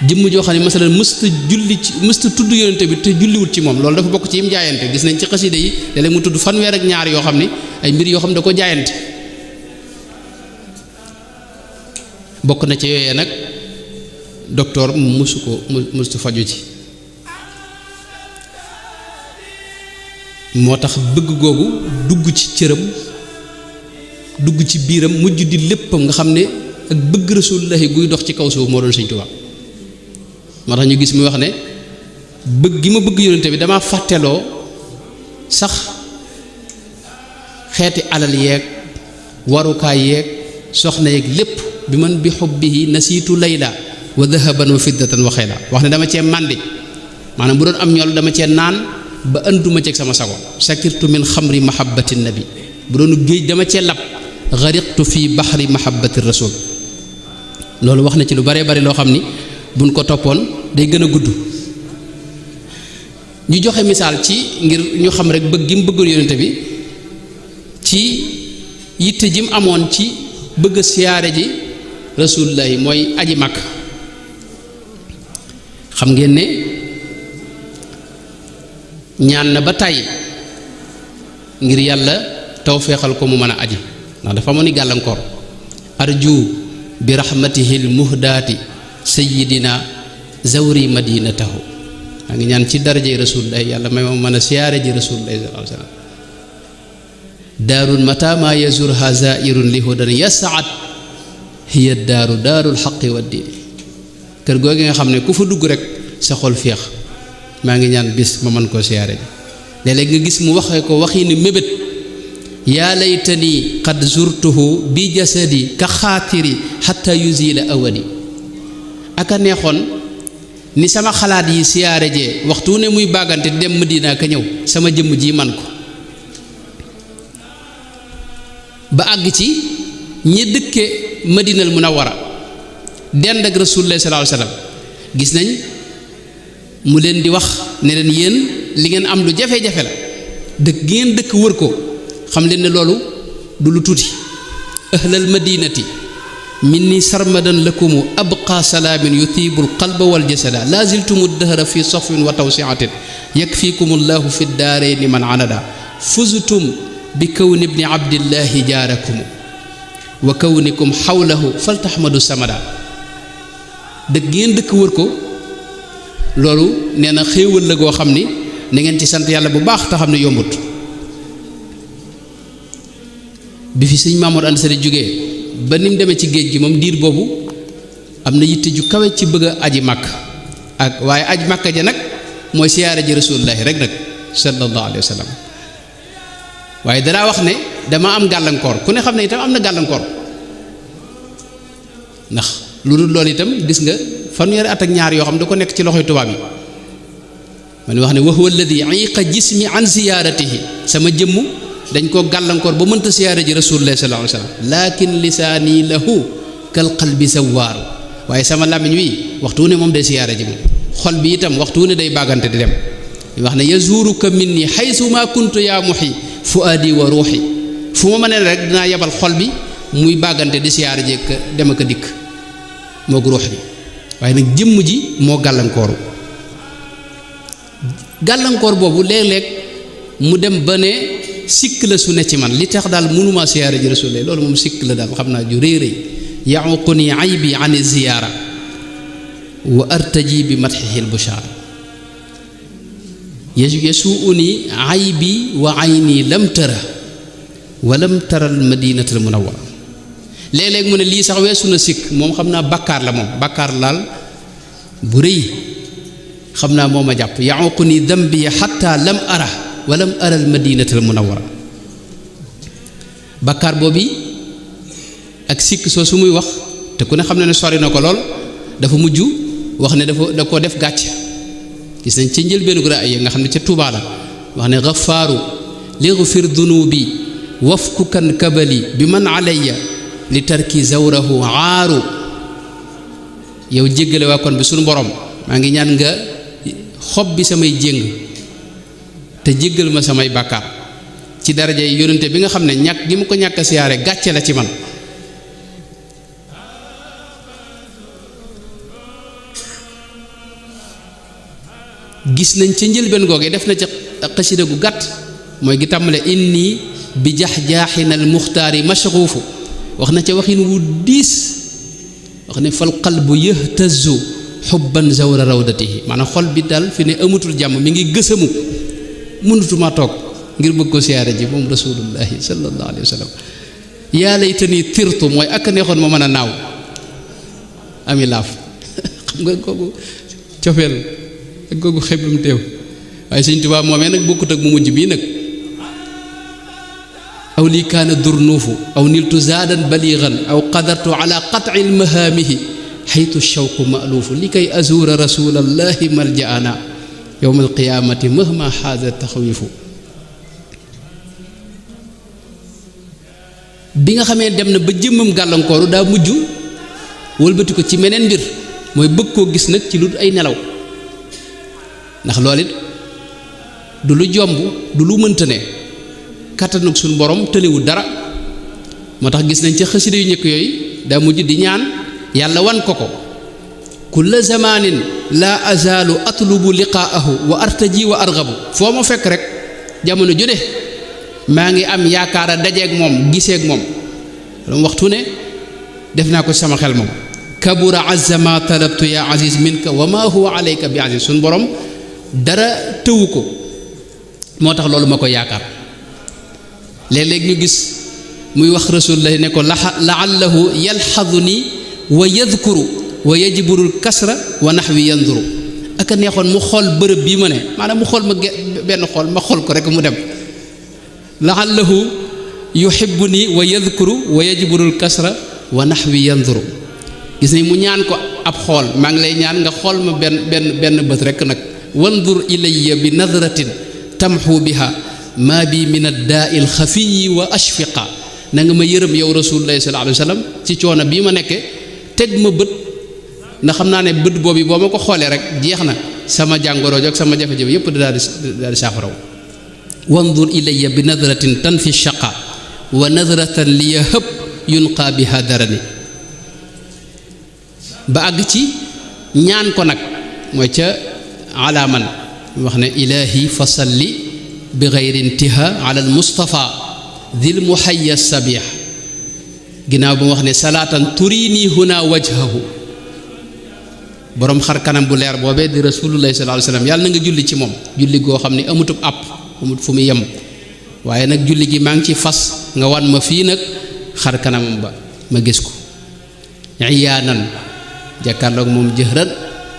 jëmm joo xam ne masalan mësta tudd yonente bi te julliwut ci moom loolu dafa bokk ci yim jaayante gis nañ ci xasida yi léeg-léeg mu tudd fanweer ak ñaar yoo xam ne ay mbir yoo xam ne da ko jaayante bokk na ci yooyee nag docteur mësu faju ci moo tax bëgg googu dugg ci cëram dugg ci biiram mujj di léppam nga xam ne ak bëgg rasulullahi guy dox ci kaw suuf moo doon Sëñ Tuubaa moo tax ñu gis muy wax ne bëgg gi ma bëgg yonente bi dama fàtteloo sax xeeti alal yeeg warukaay yeeg soxna yeeg lépp bi man bi xubbihi nasiitu layla wa dahaban wa fiddatan wa xayla wax ne dama cee màndi maanaam bu doon am ñool dama cee naan ba anduma ceeg sama sago sakirtu min xamri mahabbati nabi bu doonu géej dama cee lab gariqtu fi baxri mahabbati rasul loolu wax na ci lu bare bari loo xam ni buñ ko toppoon day gën a gudd ñu joxe misaal ci ngir ñu xam rek bëgg gi mu bëggoon yonente bi ci yitte ji mu amoon ci bëgg siyaare ji rasulullahi mooy aji mag xam ngeen ne ñaan na ba tàyyi ngir yàlla tawféexal ko mu mën a aji ndax dafa amoon ni gàllankoor arju bi rahmatihi l muhdaati sayidina zawri madinatahu maa ngi ñaan ci darajey rasulullahi yàlla may ma mën a siyaare ji rasulullahi sallallahu alayhi wa sallam daarun mata ma yazurha zairun li hudan yasaat hiya daarul xaqi wa diini kër googu nga xam ne ku fa dugg rek sa xol féex maa ngi ñaan bis ma mën koo siyaare ji léeg-léeg nga gis mu waxee ko waxi ni mébét yaa laytani qad zurtuhu bi jasadi ka xaatiri xatta yuzila awadi aka neexoon ni sama xalaat yi siyaare jee waxtu ne muy bàggante di dem Madina ka ñëw sama jëmm ji man ko ba àgg ci ñi dëkke Madinal Munawwara dend ak Rasulullah sallallahu alayhi wasallam gis nañ mu leen di wax ne leen yéen li ngeen am lu jafe-jafe la dëkk gi ngeen dëkk wër ko xam leen ne loolu du lu tuuti ahlal madinati minni sarmadan lakumu abqa salaamin yutibul qalba wal jasada la ziltumu dahra fi safwin wa tawsiatin yakfikumullahu fi daarayni man anada fuztum bi kawni ibni abdillahi jaarakum wa kawnikum xawlahu faltaxmadu samada dëkk ngeen dëkk wër ko loolu nee na xéewal la goo xam ni na ngeen ci sant yàlla bu baax te xam ne yombut. bi fi sëñ Mamour Anta Sali jógee ba ni mu demee ci géej gi moom diir boobu am na yitte ju kawe ci bëgg a aji màkk ak waaye aj màkk ja nag mooy siyaare ji rasulullahi rek nag sallallahu alayhi wa sallam waaye danaa wax ne dama am gàllankoor ku ne xam ne itam am na gàllankoor ndax lu dul loolu itam gis nga fanweeri at ak ñaar yoo xam da ko nekk ci loxoy tubaab yi man wax ne wa huwa alladi iqa jismi an ziyaaratihi sama jëmm dañ koo gàllankoor ba mënta siyaare ji rasulullahi sallallahu alayhi wa sallam lakin lisaani lahu kal qalbi zawaaru waaye sama làmmiñ wi waxtu wu ne moom day siyaare ji moom xol bi itam waxtu wu ne day bàggante di dem wax ne yazuruka minni haythu ma kuntu yaa muhi fuadi wa ruuxi fu ma mënee rek dinaa yebal xol bi muy bàggante di siyaare ji dem ak a dikk moo ko ruux bi waaye nag jëmm ji moo gàllankoor boobu léeg-léeg mu dem ba ne sikk la su ne ci man li tax daal mënuma siyaare ji rasulullah loolu moom sikk la daal xam naa ju rëy rëy yaququni aybi an ziyaara wa artaji bi madxihi lbushaara yasuuni aybi wa ayni lam tara wa lam tara almadinata almunawwara léeg-léeg mu ne lii sax weesu na sikk moom xam naa bakkaar la moom bakkaar laal bu rëy xam naa moo ma jàpp yaququni dambi xatta lam ara wa lam ara almadinata almunawwara bakkaar boobu ak sikk soo su muy wax te ku ne xam ne sori na ko lool dafa mujj wax ne da koo def gàcc gis nañ ca njëlbeenu gra ay nga xam ne ca Tuubaa la wax ne gafaaru lighfir dunubi wafkukan kabali bi man alayya li tarki zawrahu aaru yow jéggale waa kon bi suñu borom maa ngi ñaan nga xob bi samay jéng te jéggal ma samay bàkkaar ci daraja yi yónnante bi nga xam ne ñàkk gi mu ko ñàkk a siyaare gàcce la ci man gis nañ ca njëlbeen googee def na ca xasida gu gàtt mooy gi tàmbale inni bi jax-jaaxinal muxtaari mashruufu wax na ca waxin wu diis wax ne fal qalbu yahtazu xubban zawra rawdatihi maanaam xol bi daal fi ne amatul jàmm mi ngi gësamu mënutuma toog ngir bëgg ko siyaare ji moom rasulullahi sallallahu alayhi wa sallam yaa laytani tirtu mooy ak neexoon ma mën a naaw ami laaf xam nga kooku cofeel ak googu xeblum teew waaye Sëñ Tuubaa moomee nag bokkut ak mu mujj bii nag aw lii kaana durnuufu aw niltu zaadan baligan aw qadartu ala qat'i lmahaamihi xaytu shawqu maaluufu li kay azuura rasulallahi maljaana yowma alqiyaamati mahma xaada taxwiifu bi nga xamee dem na ba jëmmam gàllankooru daa mujj wëlbati ko ci meneen mbir mooy bëgg koo gis nag ci lu ay nelaw ndax loolu it du lu jomb du lu mënta ne kattanug suñu borom tëliwul dara moo tax gis nañ ca xasida yu ñëkk yooyu daa mujj di ñaan yàlla wan ko kulla zamanin laa azaalu atlubu liqaahu wa artaji wa argabu foo ma fekk rek jamono ju ne maa ngi am yaakaar a dajeeg moom giseeg moom loolu waxtu ne def naa ko sama xel moom kabura azza ma talabtu ya aziz minka wa ma huwa alayka bi aziz suñu borom dara tëwu ko moo tax loolu ma ko yaakaar léeg-léeg ñu gis muy wax rasulullah ne ko laallahu yalxaduni wa yadkuru wa yajburul kasra wa naxwi yanduru ak a neexoon mu xool bërëb bii ma ne maanaam mu xool ma benn xool ma xool ko rek mu dem laallahu yuhibbuni wa yadkuru wa yajburul kasra wa naxwi yanduru gis nañ mu ñaan ko ab xool maa ngi lay ñaan nga xool ma benn bët rek nag wandur ilayya bi nadratin tamxu biha maa bi min addaai alxafiyi wa ashfiqa na nga ma yërëm yow rasulullahi sallallahu alayhi wa sallam ci coono bii ma nekke teg ma bët ndax xam naa ne bët boobu boo ma ko xoolee rek jeex na sama jàngoro ak sama jafe-jafe yépp daal di saafaraw wandur ilayya bi nadratin tanfi shaqa wa nadratan li yahab yunqa biha darani ba àgg ci ñaan ko nag mooy ca alaaman wax ne ilaahi fa salli bi gayri intiha ala al mustafa dil muhayya sabih ginnaaw ba mu wax ne salaatan turini huna wajhahu borom xar kanam bu leer boobee di rasulullah sallallahu alayhi wasallam yàlla na nga julli ci moom julli goo xam ne amutub àpp amut fu mu yem waaye nag julli gi maa ngi ci fas nga wan ma fii nag xar kanamam ba ma gis ko iyaanan jàkkaarloog moom jëhran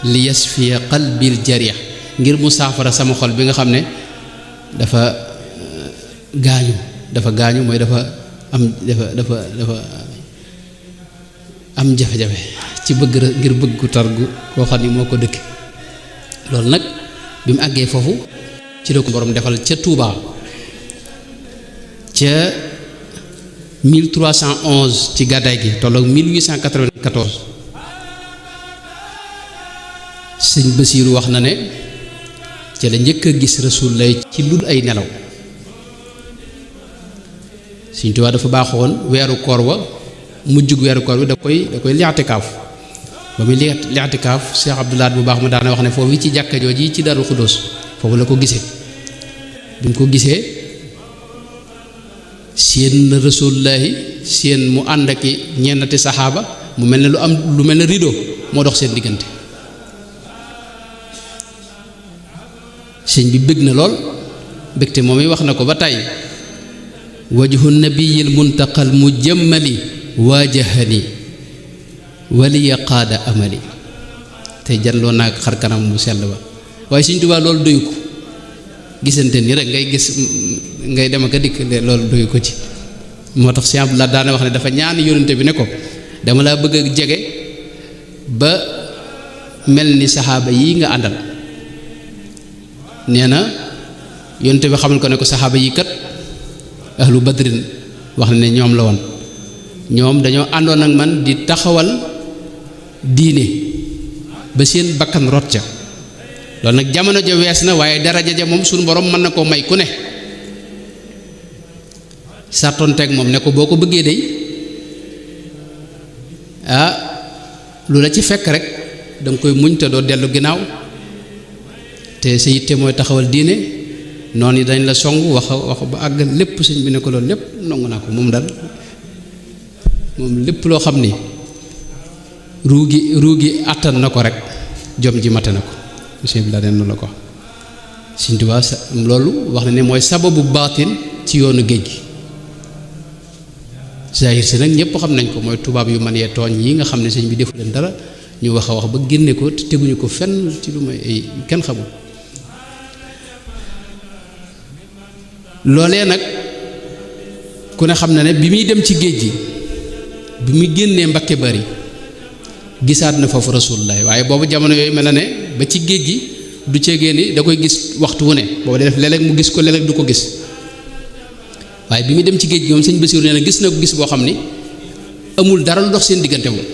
li yasfiya qalbil jarih ngir mu saafara sama xol bi nga xam ne dafa gaañu mooy dafa am jafe-jafe ci ngir bëgg ku tar gu koo xam ni moo ko dëkk loolu nag bi mu àggee foofu ci la ko borom defal ca Touba ca 1311 ci gàddaay gi tolloog 1894 sëñ Basiiru wax na ne ca la njëkk a gis Rasulullah ci lu ay nelaw sëñ Tuubaa dafa baaxoon weeru koor wa mujjug weeru koor bi da koy li'tikaaf ba muy li'tikaaf Cheikh Abdoulaat bu baax mu daana wax ne foofu ci jàkka jooji ci Daaru Xuddoos foofu la ko gisee bi mu ko gisee seen Rasulullaahi seen mu ànd ak ñennati saxaaba mu mel ne lu mel ne rideau moo dox seen diggante sëñ bi bëgg na lool bëgte moom yi wax na ko ba tey wajhu nabiyil muntaqal mujammali waajahani waliya qaada amali tey janloo naag xar kanam mu sell ba waaye Sëñ Tuubaa loolu doyu ko gisante ni rek ngay gis ngay dem ak a dikk loolu doyu ko ci moo tax Sëñ Abdou Lahad daana wax ne dafa ñaan yónnente bi ne ko dama laa bëgg a jege ba mel ni saxaaba yi nga àndal nee na yónnente bi xamal ko ne ko saxaaba yi kat ahlu badrin wax ne ñoom la woon ñoom dañoo àndoon ak man di taxawal diine ba seen bakkan rot ca loolu nag jamono ja wees na waaye daraja ja moom suñu borom mën na koo may ku ne sartonteeg moom ne ko boo ko bëggee day lu la ci fekk rek danga koy muñ te doo dellu ginnaaw te sa yitte mooy taxawal diine noonu dañ la song wax ba àgg lépp sëñ bi ne ko loolu lépp nangu naa ko moom daal moom lépp loo xam ni ruugi àttan na ko rek jom ji mate na ko monsieur bi la den noonu la ko Sëñ Tuubaa loolu wax na ne mooy sababu baatin ci yoonu géej gi zahir si nag ñëpp xam nañ ko mooy tubaab yu man yee tooñ yi nga xam ne sëñ bi defu leen dara ñu wax a wax ba génne ko te teguñu ko fenn ci lu may ay kenn xamul loolee nag ku ne xam na ne bi muy dem ci géej gi bi muy génnee Mbakke Bari gisaat na foofu Rasulullah waaye boobu jamono yooyu mel na ne ba ci géej gi du ceegee ni da koy gis waxtu wu ne boobu day def léeg-léeg mu gis ko léeg-léeg du ko gis waaye bi muy dem ci géej gi moom sëñ Basiru nee na gis na ko gis boo xam ni amul dara lu dox seen diggante moom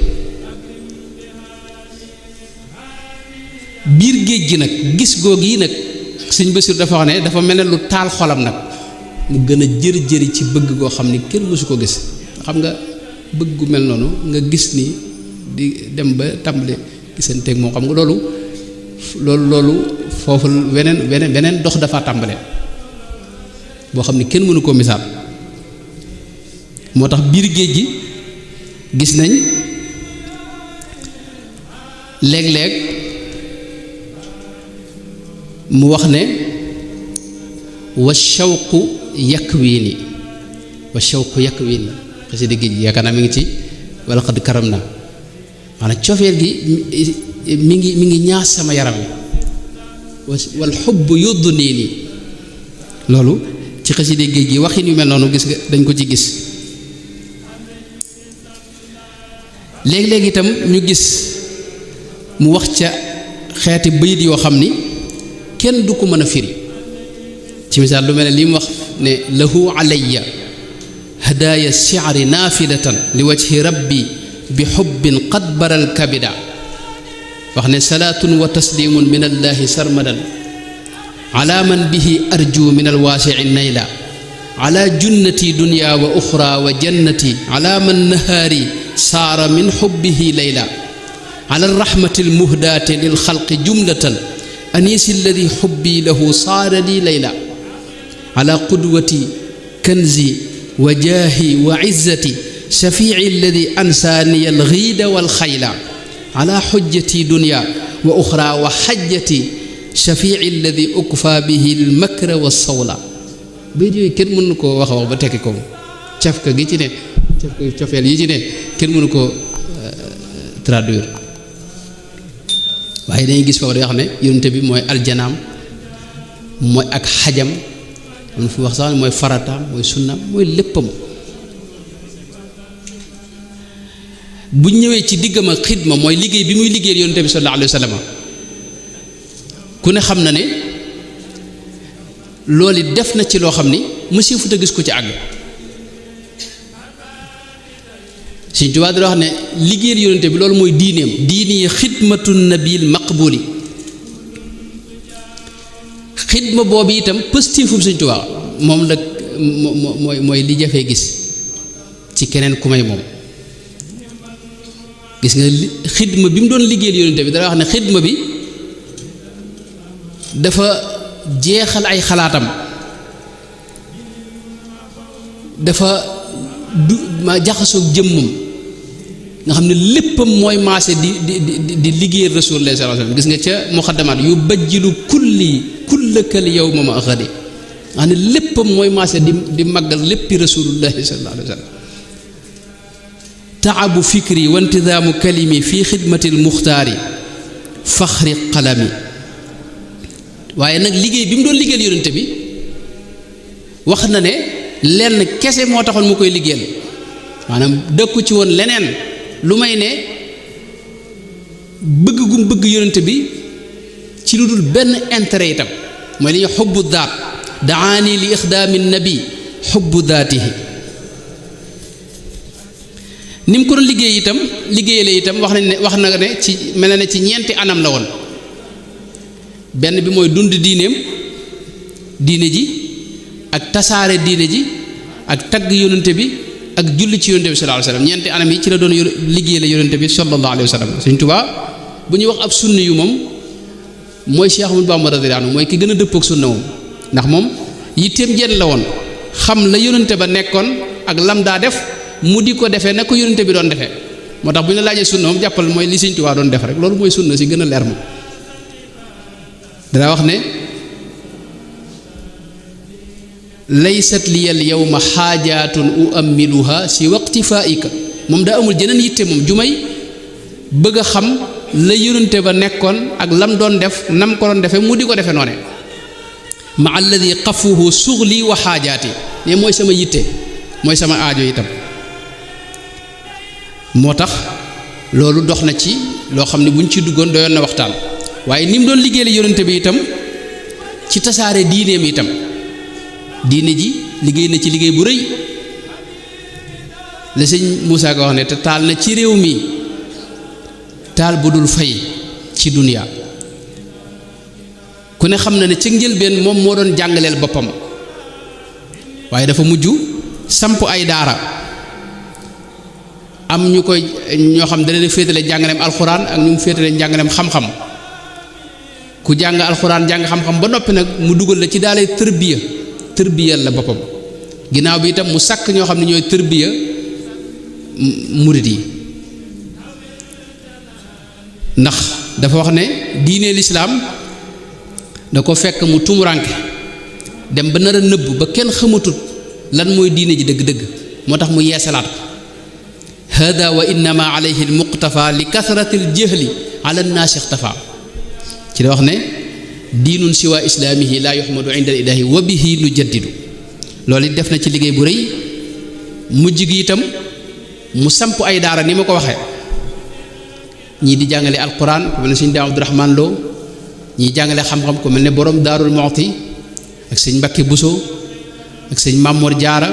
biir géej gi nag gis googu yi nag sëñ Basiru dafa wax ne dafa mel ne lu taal xolam nag mu gën a jëri ci bëgg goo xam ni kenn mësu ko gis xam nga bëgg gu mel noonu nga gis ni di dem ba tàmbali gisanteeg moom xam nga loolu foofu beneen dox dafa tàmbale boo xam ni kenn mënu koo misaal moo tax biir géej gi gis nañ léeg-léeg mu wax ne wa shawqu yakwiini xasida géej gi yaakaar naa mi ngi ci wala xad karam na maanaam cofeel gi mi ngi ñaas sama yaram wi wal xubb yóddu nii nii loolu ci xasida géej gi waxin yu mel noonu gis nga dañ ko ci gis léegi-léegi itam ñu gis mu wax ca xeeti bayit yoo xam ni kenn du ko mën a firi ci misaal lu mel ne li mu wax ne lahu alayya hadaaya shi'ri naafilatan li wajhi rabbi bi xubbin qad baral kabida wax ne salaatun wa taslimun min allahi sarmadan ala man bihi arju min alwaasici nayla ala junnati dunya wa uxra wa jannati ala man nahaari saara min xubbihi layla ala alrahmati almuhdaati lilxalqi jumlatan anisi alladi xubbi lahu saara li layla ala qudwati kanzi wa jaahi wa izzati shafiici alladi ansaaniya alxiida walxayla ala xujjati dunya wa uxra wa xajjati shafii alladi ukfa bihi almakra wa sawla bayit yooyu kenn mënu koo wax ba tekki ko cafka gi ci ne cofeel yi ci ne kenn mënu koo traduire waaye dañuy gis foofu day wax ne yonente bi mooy aljanaam mooy ak xajam am fu wax sax mooy farataam mooy sunnaam mooy léppam bu ñëwee ci diggam ak xidma mooy liggéey bi muy liggéeyal yonente bi sallallahu alayhi wa sallam ku ne xam na ne loolu it def na ci loo xam ni monsieur Fouta gis ko ci àgg Sëñ Tuubaa dana wax ne liggéeyal yonente bi loolu mooy diineem diini xidmatu nabil maqbuli xidma boobu itam pëstéefum Sëñ Tuubaa moom la mooy li jafee gis ci keneen ku may moom gis nga xidma bi mu doon liggéeyal yonente bi dana wax ne xidma bi dafa jeexal ay xalaatam dafa du ma jaxasoog jëmmam nga xam ne léppam mooy maase di liggéeyal Rasulullah sallallahu alayhi wasallam gis nga ca muqaddamaat yu bajjilu kullakal yawma ma xadi nga xam ne léppam mooy maase di màggal léppi Rasulullah sallallahu alayhi wasallam taabu fikri wa intidaamu kalimi fi xidmatil muxtaari faxri qalami waaye nag liggéey bi mu doon liggéeyal yonente bi wax na ne lenn kese moo taxoon mu koy liggéeyal maanaam dëkku ci woon leneen lu may ne bëgg gum bëgg yonente bi ci lu dul benn intérêt itam mooy li ñu xubbu daat daani li ixdaami nabi xubbu daatihi ni mu ko doon liggéey itam liggéeyale itam wax na ne ci mel na ne ci ñeenti anam la woon benn bi mooy dund diine ji ak tasaare diine ji ak tagg yonente bi ak julli ci yonente bi sallallahu alayhi wasallam ñeenti anam yi ci la doon liggéeyale yonente bi sallallahu alayhi wasallam Sëñ Tuubaa bu ñuy wax ab sunni yu moom mooy Cheikh Ahmadou Bamba radiyallahu anhu mooy ki gën a dëppook sunna moom ndax moom yitteem jenn la woon xam la yonente ba nekkoon ak lam daa def mu di ko defee na ko yonente bi doon defee moo tax bu ñu la laajee sunna moom jàppal mooy li Sëñ Tuubaa doon def rek loolu mooy sunna si gën a leer moom dana wax ne laysat liyal yawma xaajaatun uammiluha si waqtifaika moom daa amul jeneen yitte moom ju may bëgg a xam la yonente ba nekkoon ak lam doon def nam ko doon defee mu di ko defee noone ma alladi qafuhu suxli wa xaajaati ne mooy sama yitte mooy sama aajo itam moo tax loolu dox na ci loo xam ne buñ ci duggoon doyoon na waxtaan waaye ni mu doon liggéeyal yonente bi itam ci tasaare diineem itam diine ji liggéey na ci liggéey bu rëy la sëñ Moussa ko wax ne te taal na ci réew mi taal bu dul fay ci duniya ku ne xam na ne ca njëlbeen moom moo doon jàngaleel boppam waaye dafa mujj samp ay daara am ñu koy ñoo xam da leen féetale jàngaleem alxuraan ak ñu mu féetale jàngaleem xam-xam ku jàng alxuraan jàng xam-xam ba noppi nag mu dugal la ci daalay tërbiyal la boppam ginnaaw bi itam mu sàkk ñoo xam ne ñooy tërbiya murit yi ndax dafa wax ne diine lislaam da ko fekk mu tumuranke dem ba nar a nëbb ba kenn xamatut lan mooy diine ji dëgg-dëgg moo tax mu yeesalaat ko hada wa innama alayhi almuqtafa li kasrati aljahli ala nnaasi ixtafa ci la wax ne diinun siwa islaamihi laa yuhmadu inda ilaahi wa bihi nu jaddidu loolu it def na ci liggéey bu rëy mujj gi itam mu samp ay daara ni ma ko waxee ñii di jàngale alquran ku mel ne sëñ Daam Abdurahmaan Lo ñii jàngale xam-xam ku mel ne borom Daarul Muxti ak sëñ Mbakke Buso ak sëñ Mamoor Jaara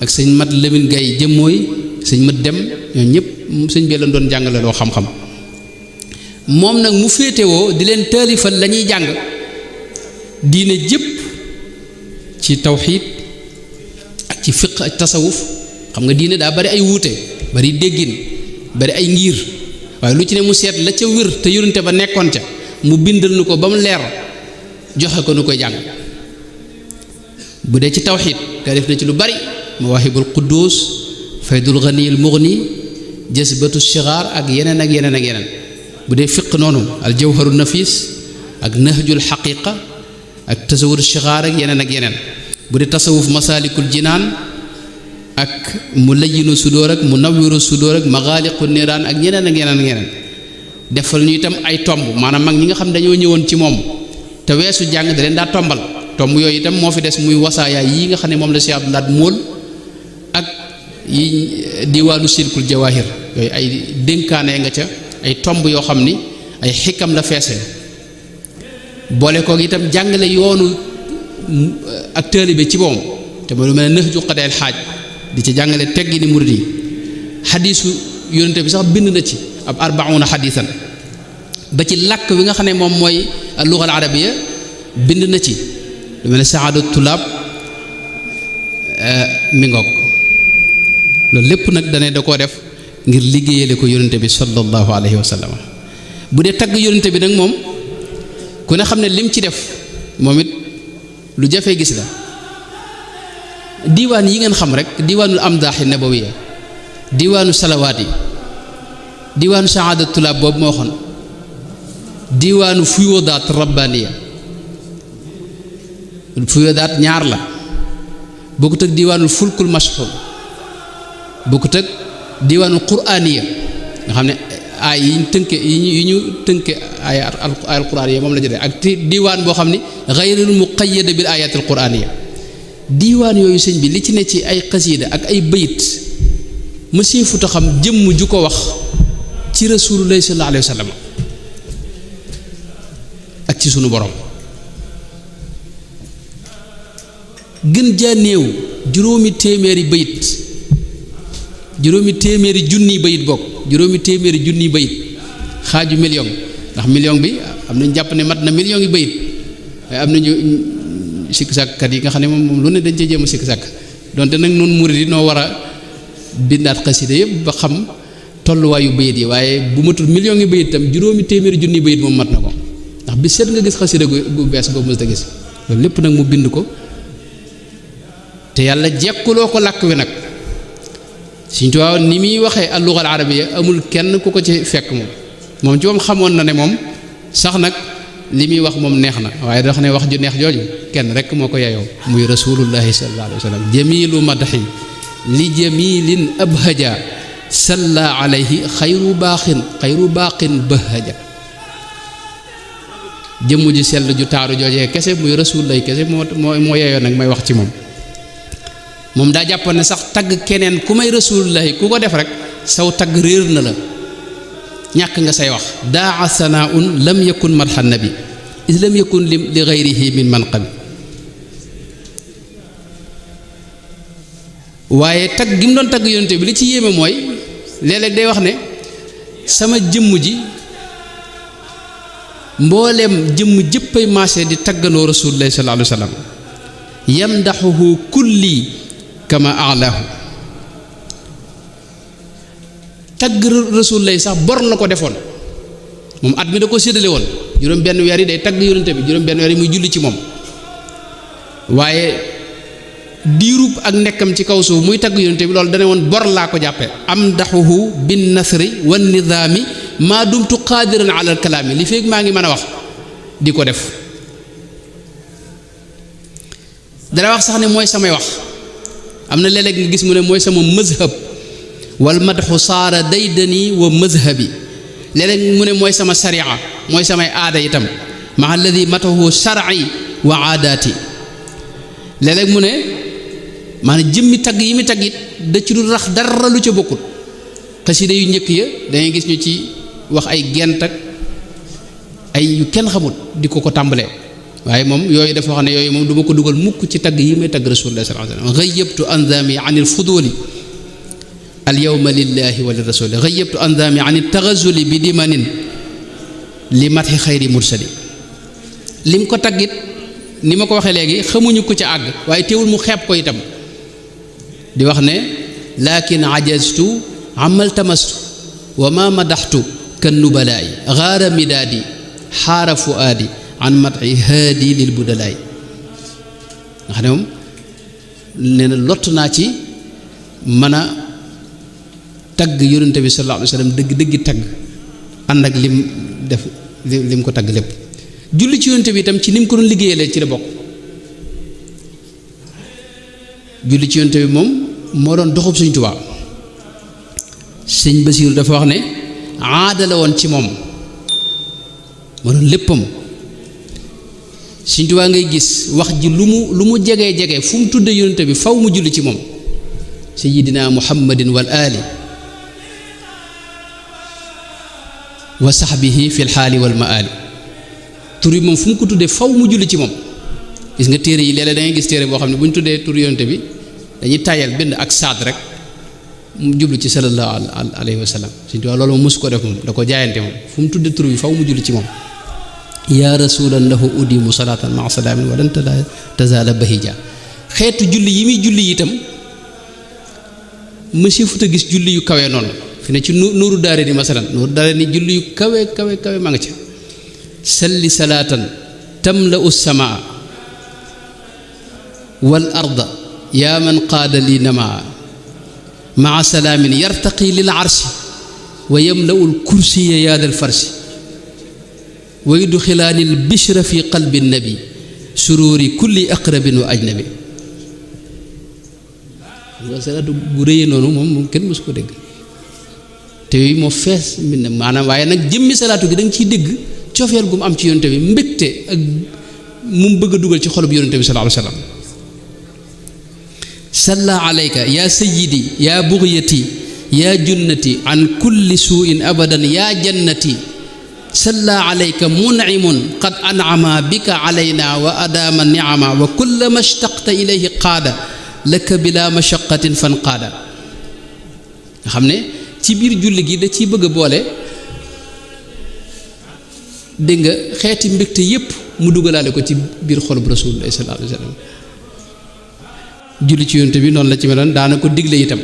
ak sëñ Mat Lamin Gay Jëmmooy sëñ Mat Dem ñoom ñëpp sëñ bee leen doon jàngale loo xam-xam moom nag mu féetewoo di leen taalifal la ñuy jàng diine jëpp ci tawxiid ak ci fiq ak tasawuf xam nga diine daa bari ay wuute bari déggin bari ay ngir waaye lu ci ne mu seet la ca wér te yonente ba nekkoon ca mu bindal nu ko ba mu leer joxe ko nu koy jàng bu dee ci tawxiid nga def na ci lu bari mawaahibul quddus faydul ghaniyil mughni jazbatu shigar ak yeneen ak yeneen ak yeneen bu dee fiq noonu al jawharu nafis ak nahjul xaqiqa ak tasawur shigar ak yeneen bu dee tasawuf masalikul jinaan ak mulayyinu sudóor ak munawwiru sudóor ak magaaliqu niraan ak yeneen defal ñu itam ay tomb maanaam mag ñi nga xam dañoo ñëwoon ci moom te weesu jàng da leen daa tombal tomb yooyu itam moo fi des muy wasaaya yi nga xam ne moom la Cheikh Abdoul Ahad móol ak yi diwaanu silkul jawahir yooyu ay dénkaane nga ca ay tomb yoo xam ni ay xikam la feese boole koog itam jàngale yoonu ak taalibe ci moom te mooy lu mel ne Nahju Qadaa'il Haaj di ci jàngale teggi ni murid yi xadiisu yonente bi sax bind na ci ab 40 xadiisan ba ci làkk wi nga xam ne moom mooy al-lugha al-arabiyya bind na ci lu mel ne saadatu tulaab mi ngoog loolu lépp nag dane da koo def ngir liggéeyale ko yonente bi sallallahu alayhi wa sallam bu dee tagg yonente bi nag moom ku ne xam ne lim ci def moom it lu jafee gis la diiwaan yi ngeen xam rek diiwaanul amdaaxi nabawiya diiwaanu salawaat yi diiwaanu saadatu tulaab boobu moo waxoon diiwaanu fuyudaat rabbaniya fuyudaat ñaar la bokkut ak diiwaanul fulkul mashhur bokkut ak diiwaanul quraaniya nga xam ne ay yi ñu tënke ay alquraan yi moom la jëlee ak diiwaan boo xam ne gayrul muqayyada bil ayatil quraaniya diiwaan yooyu sëñ bi li ci ne ci ay xasiida ak ay bayit monsieur futa xam jëmm ju ko wax ci rasulullahi sallallahu alayhi wa sallam ak ci sunu borom gën jaa néew juróomi téeméeri junniy bayit bokk juróomi téeméeri junniy bayit xaaju million ndax million bi am nañ jàpp ne mat na million yi bayit waaye am nañu sikk sàkkat yi nga xam ne moom lu ne dañ cee jéem a sikk sàkk donte nag noonu murid yi noo war a bindaat xasida yëpp ba xam tolluwaayu bayit yi waaye bu matul million yi bayit itam juróomi téeméeri junniy bayit moom mat na ko ndax bi seet nga gis xasida gu bees boobu mës a gis loolu lépp nag mu bind ko te yàlla jekkuloo ko làkk wi nag Sëñ Tuubaa ni muy waxee al-lugha al-arabiyya amul kenn ku ko ci fekk moom ci moom xamoon na ne moom sax nag li muy wax moom neex na waaye dafa ne wax ju neex jooju kenn rek moo ko yeyoo muy rasulullahi sallallahu alayhi wa sallam jamilu madhi li jamilin abhaja salla alayhi xayru baaqin bahaja jëmm ji sell ju taaru joojee kese muy rasulullahi kese moo yeyoo nag may wax ci moom daa jàppoon ne sax tagg keneen ku may rasulullahi ku ko def rek saw tagg réer na la ñàkk nga say wax daa sanaaun lam yakun madhan nabi is lam yakun li gayrihi min manqabi waaye tagg gi mu doon tagg yonente bi li ci yéeme mooy léeg-léeg day wax ne sama jëmm ji mbooleem jëmm jëppay maase di taggandoo rasulullahi sallallahu alayhi wa sallam yamdaxuhu kulli kama alaahu tagg rasulullahi sax bor la ko defoon moom at mi da ko séddale woon juróom benn weer yi day tagg yonente bi juróom benn weer yi muy julli ci moom waaye diirub ak nekkam ci kaw suuf muy tagg yonente bi loolu dane woon bor laa ko jàppe am daxuhu bin nasri wan nidaami maa dumtu qaadiran ala al kalaami li feeg maa ngi mën a wax di ko def dana wax sax ne mooy samay wax am na léeg-léeg nga gis mu ne mooy sama mazhab wal madxu saara daydani wa mazhabi léeg-léeg mu ne mooy sama sariya mooy samay aada itam ma alladi matahu shar'i wa aadaati léeg-léeg mu ne maanaam jëmmi tagg yi mi tagg it da ci dul rax dara lu ca bokkut xasida yu njëkk ya dangay gis ñu ci wax ay gent ak ay yu kenn xamut di ko tàmbalee waaye moom yooyu dafa wax ne yooyu moom du ma ko dugal mukk ci tagg yi may tagg rasulullah sallallahu alayhi wasallam ghayyabtu anzami an il fuduli al yawma lillahi wa li rasuli ghayyabtu anzami an il taghazuli bi dimanin li mathi xayri mursali lim ko taggit ni ma ko waxee léegi xamuñu ko ca àgg waaye teewul mu xeeb ko itam di wax ne lakin ajaztu amal tamastu wa ma madaxtu kan nubalaay gaara midaadi xaara fuaadi an mati haadi lil budalaay nga xam ne moom nee na lott naa ci mën a tagg yonente bi sallallahu alayhi wa sallam dëgg tagg ànd ak lim def lim ko tagg lépp julli ci yonente bi itam ci nim ko doon liggéeyalee ci la bokk julli ci yonente bi moom moo doon doxub Sëñ Tuubaa Sëñ Basiiru dafa wax ne aada la woon ci moom moo doon léppam Sëñ Tuubaa ngay gis wax ji lu mu jege fu mu tudde yonente bi faw mu julli ci moom sayyidina muhammadin wal ali wa sahbihi fil xaali wal maali tur yi moom fu mu ko tuddee faw mu julli ci moom gis nga téere yi léeg-léeg da ngay gis téere boo xam ne bu ñu tuddee tur yonente bi dañuy tayal bind ak saad rek mu jublu ci sallallahu alayhi wa sallam Sëñ Tuubaa loolu moom mosu ko def moom da ko jaayante moom fu mu tuddee tur bi faw mu julli ci moom yaa rasulan lahu udimu salatan maa salaamin walan tazaala bahija xeetu julli yi muy julli itam monsieur futa gis julli yu kawe noonu fi ne ci nuuru daare ni masalan nuuru daare ni julli yu kawe ma nga ca salli salaatan tamla'u samaa wal arda yaa man qaada li namaa maa salaamin yartaqi lil arshi wa yamla'u l kursiya yaadal farsi wa yudxilaani l bishra fi qalbi nabi sururi kulli aqrabin wa ajnabi nga salaatu gu rëyee noonu moom kenn mësu ko dégg te yooyu moo fees mbind maanaam waaye nag jëmmi salaatu gi da nga ciy dégg cofeel gu mu am ci yonente bi mbégte ak mu bëgg a dugal ci xolub yonente bi sallallahu alayhi wa sallam salla alayka yaa sayyidi yaa bugyati yaa junnati an kulli suu'in abadan yaa jannati salla alayka mun'imun qad an'ama bika alayna wa adaama ni'ama wa kullama ishtaqta ilayhi qaada laka bila mashaqatin fan qaada nga xam ne ci biir julli gi da ciy bëgg a boole dégg nga xeeti mbégte yépp mu dugalaale ko ci biir xolub rasulullah sallallahu alayhi wa sallam julli ci yonte bi noonu la ci meloon daana ko digle itam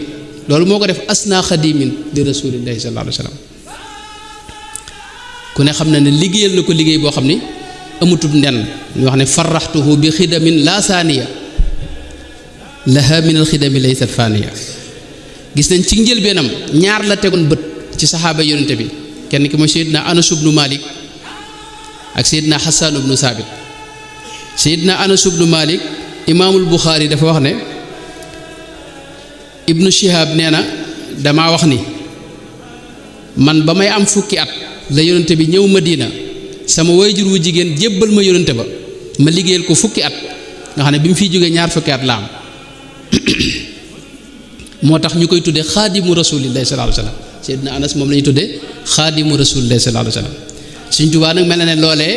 loolu moo ko def asna xadimin li rasulillahi sallallahu alayhi wa sallam ku ne xam na ne liggéeyal na ko liggéey boo xam ni amutub nen ñu wax ne faraxtuhu bi xidamin la saaniya laha min alxidami laysat faniya gis nañ ci njëlbeenam ñaar la tegoon bët ci saxaaba yonente bi kenn ki mooy Seydina Anas ibnu Malik ak Seydina Hassan ibnu Saabit Seydina Anas ibnu Malik imaamul Buxaari dafa wax ne Ibnu Shihab nee na damaa wax ni man ba may am fukki at la yonente bi ñëw Madina sama wayjur wu jigéen jébbal ma yonente ba ma liggéeyal ko fukki at nga xam ne bi mu fiy jógee ñaar fukki at la am moo tax ñu koy tuddee xaadimu rasulillahi sallallahu alayhi wa sallam Seydina Anas moom la ñu tuddee xaadimu rasulillahi sallallahu alayhi wa sallam Sëñ Tuubaa nag mel na ne loolee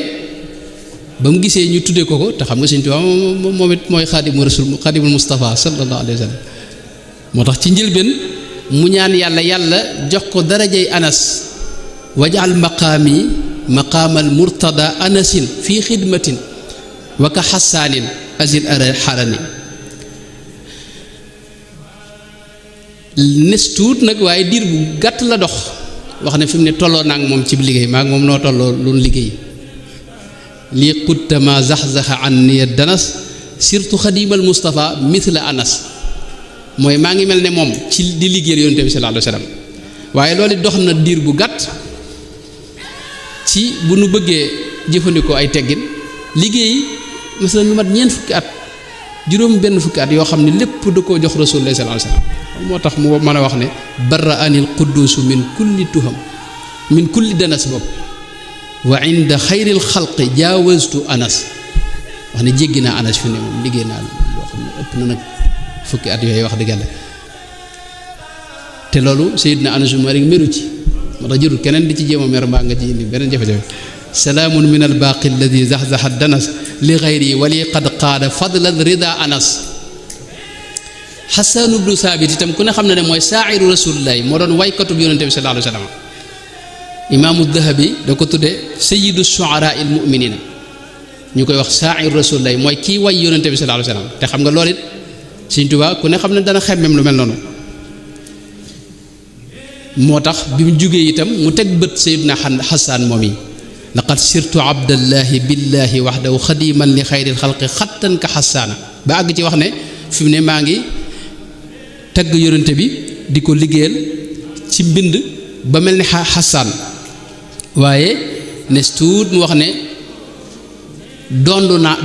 ba mu gisee ñu tuddee ko te xam nga Sëñ Tuubaa moom it mooy xaadimul Mustafa sallallahu alayhi wa sallam moo tax ci njëlbeen mu ñaan yàlla jox ko darajay Anas wajal maqaami maqaamal murtada anasin fii xidmatin wa ka xasaanin azil xarani nes tuut nag waaye diir bu gàtt la dox wax ne fi mu ne tolloo naa ak moom ci liggéey maa ngi moom noo tolloo loolu liggéey lii xuttama zax-zaxa an niya danas surtout xadimal Mustafa mithla Anas mooy maa ngi mel ne moom ci di liggéeyal yonent bi sallallahu alayhi wa sallam waaye loolu dox na diir bu gàtt ci bu nu bëggee jëfandikoo ay teggin liggéey masalan lu mat ñeent fukki at juróom benn fukki at yoo xam ne lépp da koo jox rasulullah sallallahu alayhi wa sallam moo tax mu mën a wax ne barra anil quddusu min kulli tuham min kulli danas bopp wa inda xayril xalqi jaawastu Anas wax ne jéggi naa Anas fi ne moom liggéey naa loo xam ne ëpp na nag fukki at yooyu wax dëgg yàlla te loolu Seydina Anas Malik meru ci moo tax jërul keneen di ci jéem a mer mbaa nga ci indi beneen jafe-jafe salaamun min al baaqi alladi zaxzaxa danas li xayri wali qad qaada fadlan rida Anas Hassan ibnu Saabit itam ku ne xam ne mooy saa'iru rasulillahi moo doon waykatub yonente bi sallallahu alayhi wa sallam imaamu Dahabi da ko tudde sayyidu shu'araa il mu'miniina ñu koy wax saa'iru rasulillahi mooy kii way yonente bi sallallahu alayhi wa sallam te xam nga loolu it Sëñ Tuubaa ku ne xam ne dana xemmem lu mel noonu moo tax bi mu jugee itam mu teg bët Seydina Hassan moom yi laqad sirtu abdallahi billahi waxdahu xadiman li xayril xalqi xattan ka Hassaana ba àgg ci wax ne fi mu ne maa ngi tagg yonente bi di ko liggéeyal ci mbind ba mel ni Xasaan waaye nes tuut mu wax ne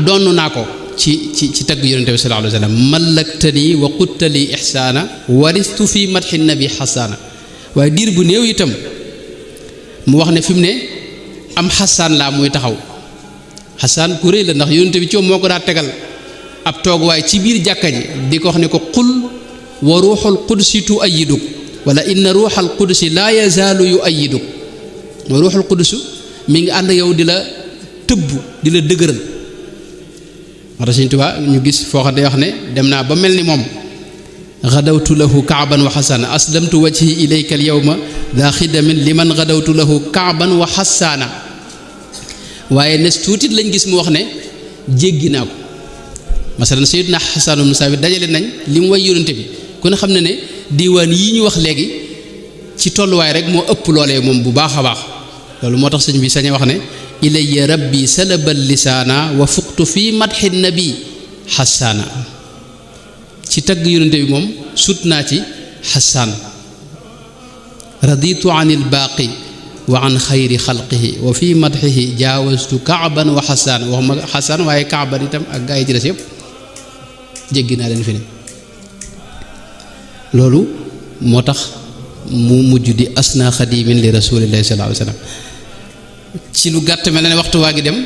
donn naa ko ci tagg yonente bi sallallahu alayhi wa sallam mallaktani wa quttali ihsaana waristu fi madxi nabi Xasaana waaye diir bu néew itam mu wax ne fi mu ne am Xasaan laa muy taxaw Xasaan ku rëy la ndax yonente bi coom moo ko daa tegal ab tooguwaay ci biir jàkka ji di ko wax ne ko qul wa ruuxul qudsi tu ayiduk wala inna ruuxal qudsi laa yazaalu yu ayiduk mooy ruuxul qudsi mi ngi ànd yow di la tëbb di la dëgëral moo tax Sëñ Tuubaa ñu gis foo xam ne wax ne dem naa ba mel ni moom gadawtu lahu kaaban wa xasaana aslamtu wajhi ilayka al yawma daa xidamin liman gadawtu lahu kaaban wa xasaana waaye nes tuutit lañ gis mu wax ne jéggi naa ko masalan Sayyidina Xasan ibn Saabit dajale nañ li mu way yonente bi ku ne xam ne ne diiwaan yi ñu wax léegi ci tolluwaay rek moo ëpp loolee moom bu baax a baax loolu moo tax sëñ bi sañ wax ne ilayya rabbi salabal lisaana wa fuqtu fi madxi nabi xasaana ci tagg yonente bi moom sut naa ci xasaan raditu an il baaqi wa an xayri xalqihi wa fi madxihi jaawastu kaaban wa xasaan waxuma xasaan waaye kaaban itam ak gaa yi ci des yëpp jéggi naa leen fi ne loolu moo tax mu mujj di asna xadimin li rasulillahi sallallahu alayhi wa sallam ci lu gàtt mel na ne waxtu waa ngi dem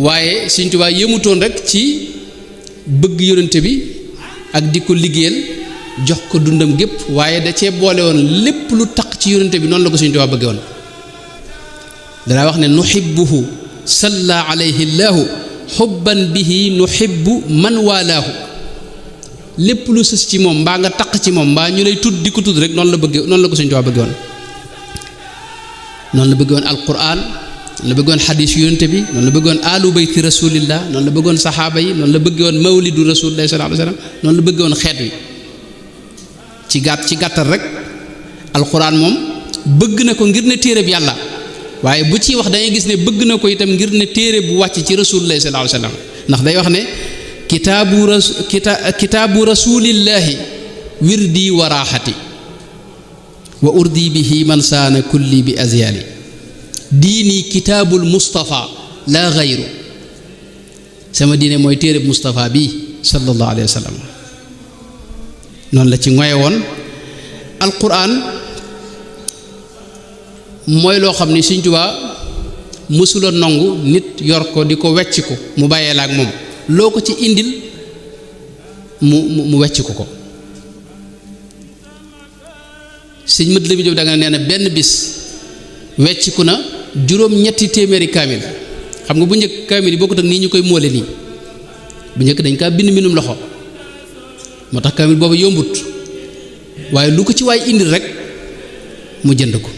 waaye Sëñ Tuubaa yëmutoon rek ci bëgg yonente bi ak di ko liggéeyal jox ko dundam gépp waaye da cee boole woon lépp lu taq ci yonente bi noonu la ko Sëñ Tuubaa bëgge woon danaa wax ne nuhibbuhu salla alayhi llaahu xubban bihi nuhibbu man waalaahu lépp lu sës ci moom mbaa nga taq ci moom mbaa ñu lay tudd di ko tudd rek noonu la ko Sëñ Tuubaa bëgge woon noonu la bëggoon alquran noonu la bëggoon xadiis yonente bi noonu la bëggoon alu bayti rasulillah noonu la bëggoon saxaaba yi noonu la bëggoon mawlidu rasulillah sallallahu alayhi wasallam noonu la bëggoon xeet wi ci gàttal rek alquran moom bëgg na ko ngir ne téere bi yàlla waaye bu ciy wax dangay gis ne bëgg na ko itam ngir ne téere bu wàcc ci rasulillah sallallahu alayhi wasallam ndax day wax ne kitaabu rasulillahi wirdi wa raaxati wa urdi bihi man saana kulli bi azyali diini kitaabul Mustafa laa gayru sama diine mooy téere Mustafa bi sallallahu alayhi wa sallam noonu la ci ngoye woon alquran mooy loo xam ni Sëñ Tuubaa mësula nangu nit yor ko di ko wecc ko mu bàyyee la ak moom loo ko ci indil mu wecc ko sëñ mët la bi jóg da nga nee na benn bis wecciku na juróom-ñetti téeméeri kaamil xam nga bu njëkk kaamil yi bokkut ak nii ñu koy móole nii bu njëkk dañ kaa bind mbindum loxo moo tax kaamil boobu yombut waaye lu ko ci waay indil rek mu jënd ko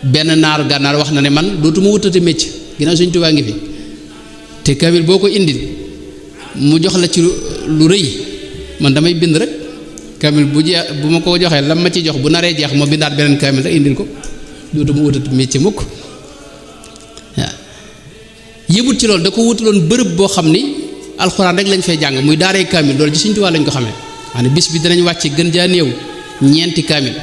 benn naaru gànnaar wax na ne man dootuma wutate mécc ginnaaw Sëñ Tuubaa ngi fi te kaamil boo ko indil mu jox la ci lu rëy man damay bind rek kaamil bu ma ko joxee lam ma ci jox bu naree jeex moo bindaat beneen kaamil rek indil ko dootuma wutati métier mukk waaw yëbut ci loolu da ko wutaloon bërëb boo xam ni alxuraan rek lañ fay jàng muy daaree kaamil loolu ci Sëñ Tuubaa lañ ko xamee maanaam bis bi danañ wàcce gën jaa néew ñeenti kaamil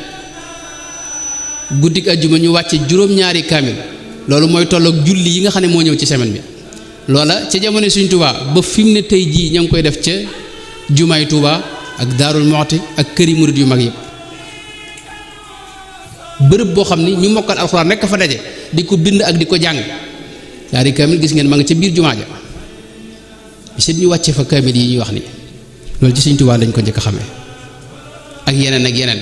guddik ajjuma ñu wàcce juróom-ñaari kaamil loolu mooy tolloog julli yi nga xam ne moo ñëw ci semaine bi loola ca jamono Sëñ Tuubaa ba fi mu ne tey jii ña ngi koy def ca jumaay Tuubaa ak daarul moxti ak këri murid yu mag yëpp bërëb boo xam ni ñu mokkal alxuraan rekk fa daje di ko bind ak di ko jàng daari kaamil gis ngeen ma nga ca biir jumaa ja bisit ñu wàcce fa kaamil yi ñuy wax ni loolu ci Sëñ Tuubaa lañ ko njëkk a xamee ak yeneen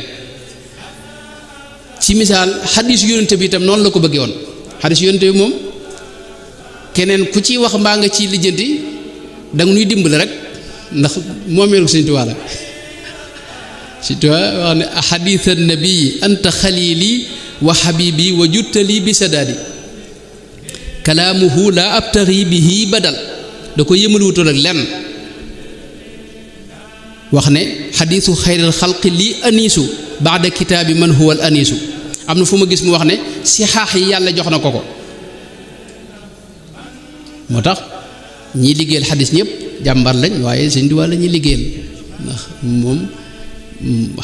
ci misaal xadiis yonente bi itam noonu la ko bëggee woon xadiis yonente bi moom keneen ku ci wax mbaa nga ci lijjanti danga nuy dimbali rek ndax moomeelu Sëñ Tuubaa la Sëñ Tuubaa wax ne xadiisa nabii anta xaliili wa xabiibi wa juttali bi sadaadi kalaamuhu laa abtaxi bihi badal da ko yëmal wutal ak lenn wax ne xadiisu xayril xalqi lii aniisu baada kitaabi man huwa al aniisu am na fu ma gis mu wax ne si xaax yi yàlla jox na ko moo tax ñiy liggéeyal xadis ñëpp jàmbar lañ waaye Sëñ Tuubaa la ñuy liggéeyal ndax moom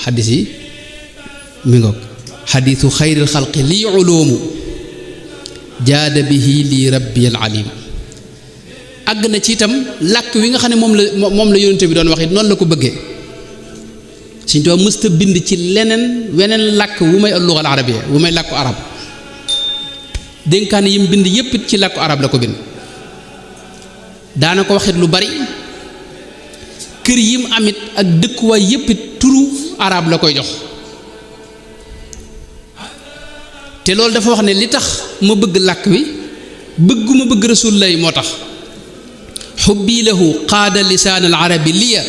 xadis yi mi ngoog xadiisu xayril xalqi lii uloomu jaada bihi lii rabbi al alim àgg na ci itam làkk wi nga xam ne moom la yonente bi doon wax it noonu la ko bëggee Sëñ Tuubaa mësta bind ci weneen làkk wu may al-lugha al-arabiyya wu may làkku arab dénkaan yi mu bind yépp it ci làkku arab la ko bind daana ko waxit lu bari kër yi mu amit ak dëkkuwaay yépp it turu arab la koy jox te loolu dafa wax ne li tax ma bëgg làkk wi bëgguma bëgg rasulullah moo tax xubbi lahu qaada lisaan al arabi liya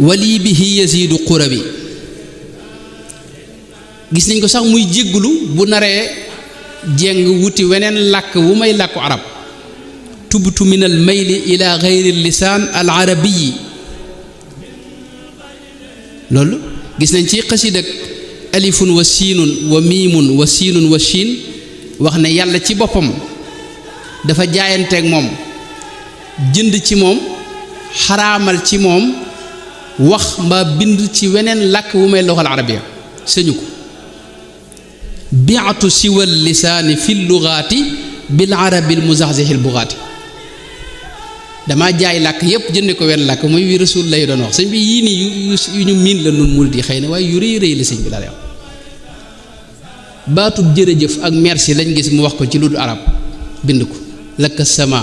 wali bihi yazidu qurabi gis nañ ko sax muy jéggulu bu naree jeng wuti weneen làkk wu may làkku arab tubtu min al mayli ila gayri lisaan al arabiyi loolu gis nañ ci xasiid ak alifun wa siinun wa miimun wa siinun wa shiin wax ne yàlla ci boppam dafa jaayanteeg moom jënd ci moom xaraamal ci moom wax mbaa bind ci weneen làkk wu may loxal arabiya sëñu ko biatu siwal lisaani fi lugaati bil arabil muzaxzixil bugaati dama jaay làkk yépp jënde ko wenn làkk mooy wi rasul lay doon wax sëñ bi yii nii yu ñu miin la nun murid yi xëy na waaye yu rëy rëy la sëñ bi daal yow baatub jërëjëf ak merci lañ gis mu wax ko ci lu dul arab bind ko lakka sama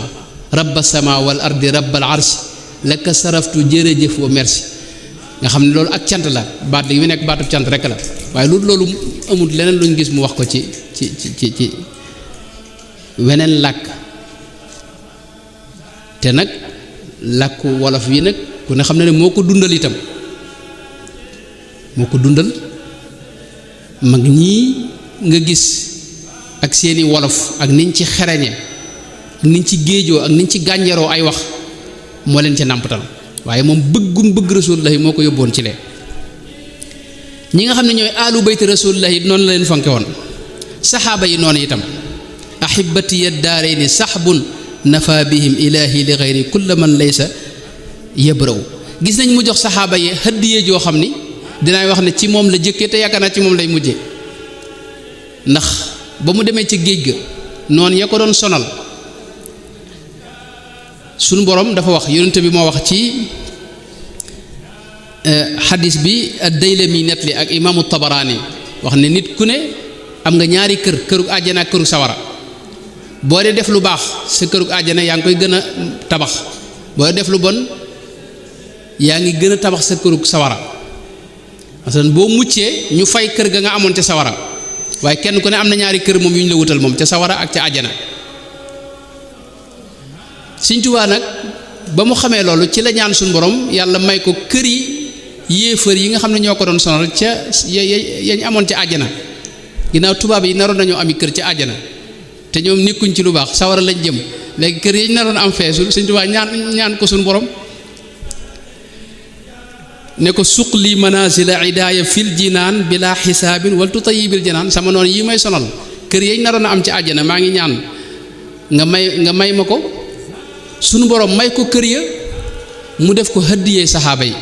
rabba sama wal ardi rabbal arsi lakka saraftu jërëjëf wa merci nga xam ne loolu ak cant la baat li mu nekk baatub cant rek la waaye loolu amul leneen luñ gis mu wax ko ci weneen làkk te nag làkku wolof yi nag ku ne xam ne moo ko dundal itam moo ko dundal mag ñii nga gis ak seeni wolof ak niñ ci xereñe ak niñ ci géejoo ak niñ ci gànjaroo ay wax moo leen ca nàmpatal waaye moom bëgg rasulullahi moo ko yóbboon ci lee ñi nga xam ne ñooy aalu bayti rasulullahi noonu la leen fonke woon saxaaba yi noonu itam ahibati ya daarayni saxbun nafa bihim ilahi li gayri kulla man laysa yabraw gis nañ mu jox saxaaba yi hëddiyee joo xam ni dinaay wax ne ci moom la jëkkee te yaakaar naa ci moom lay mujje ndax ba mu demee ci géej ga noonu ya ko doon sonal sunu borom dafa wax yonent bi moo wax ci xadis bi ad-Daylami netli ak imaamu Tabaraani wax ne nit ku ne am nga ñaari këru àjjana ak këru sawara boo dee def lu baax sa këru àjjana yaa ngi koy gën a tabax boo dee def lu bon yaa ngi gën a tabax sa këru sawara parce que boo muccee ñu fay kër ga nga amoon ca sawara waaye kenn ku ne am na ñaari kër moom yu ñu la wutal moom ca sawara ak ca àjjana Sëñ Tuubaa nag ba mu xamee loolu ci la ñaan suñu borom yàlla may ko kër yi yéefar yi nga xam ne ñoo ko doon sonal ca yañ amoon ca àjjana ginnaaw tubaab yi naroon nañoo ami kër ca àjjana te ñoom nekkuñ ci lu baax sawara lañ jëm léegi kër yañ naroon am feesul Sëñ Tuubaa ñaan ko suñu borom ne ko suqli manazila idaaya fil jinaan bila xisaabin wal tutayibil janaan sama noonu yi may sonal kër yañ naroon a am ci àjjana maa ngi ñaan nga may ma ko sunu borom may ko kër ya mu def ko hëddiyee saxaaba yi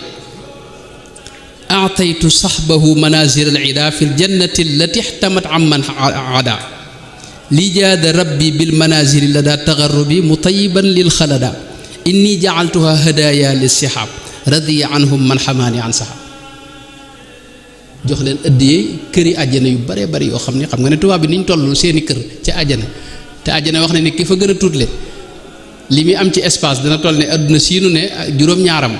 aataytu saxbahu manazil al ida fi l jannati allati ihtamat amman ada li jaada rabbi bil manazili la daa tagarrubi mutayiban lil xalada inni jaaltuha hadaya lis sihab radiya anhum man xamaani an saxab jox leen ëddiyee këri àjjana yu bare bari yoo xam nga ne tubaab bi niñ toll seeni kër ca àjjana te àjjana wax ne ni ki fa gën a tuutle li muy am ci espace dana toll ne adduna siinu ne juróom-ñaaram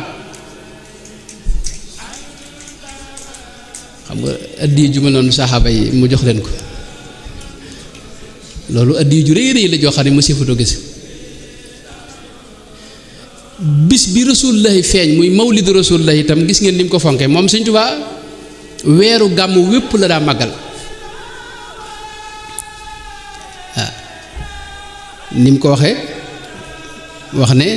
xam nga addiya ju mel noonu saxaaba yi mu jox leen ko loolu addiya ju rëy rëy la joo xam ne mu sifatoo gis bis bi rasulullahi feeñ muy mawlidu rasulullahi itam gis ngeen ni mu ko fonke moom Sëñ Tuubaa weeru gàmm wépp la daa màggal waaw ni mu ko waxee wax ne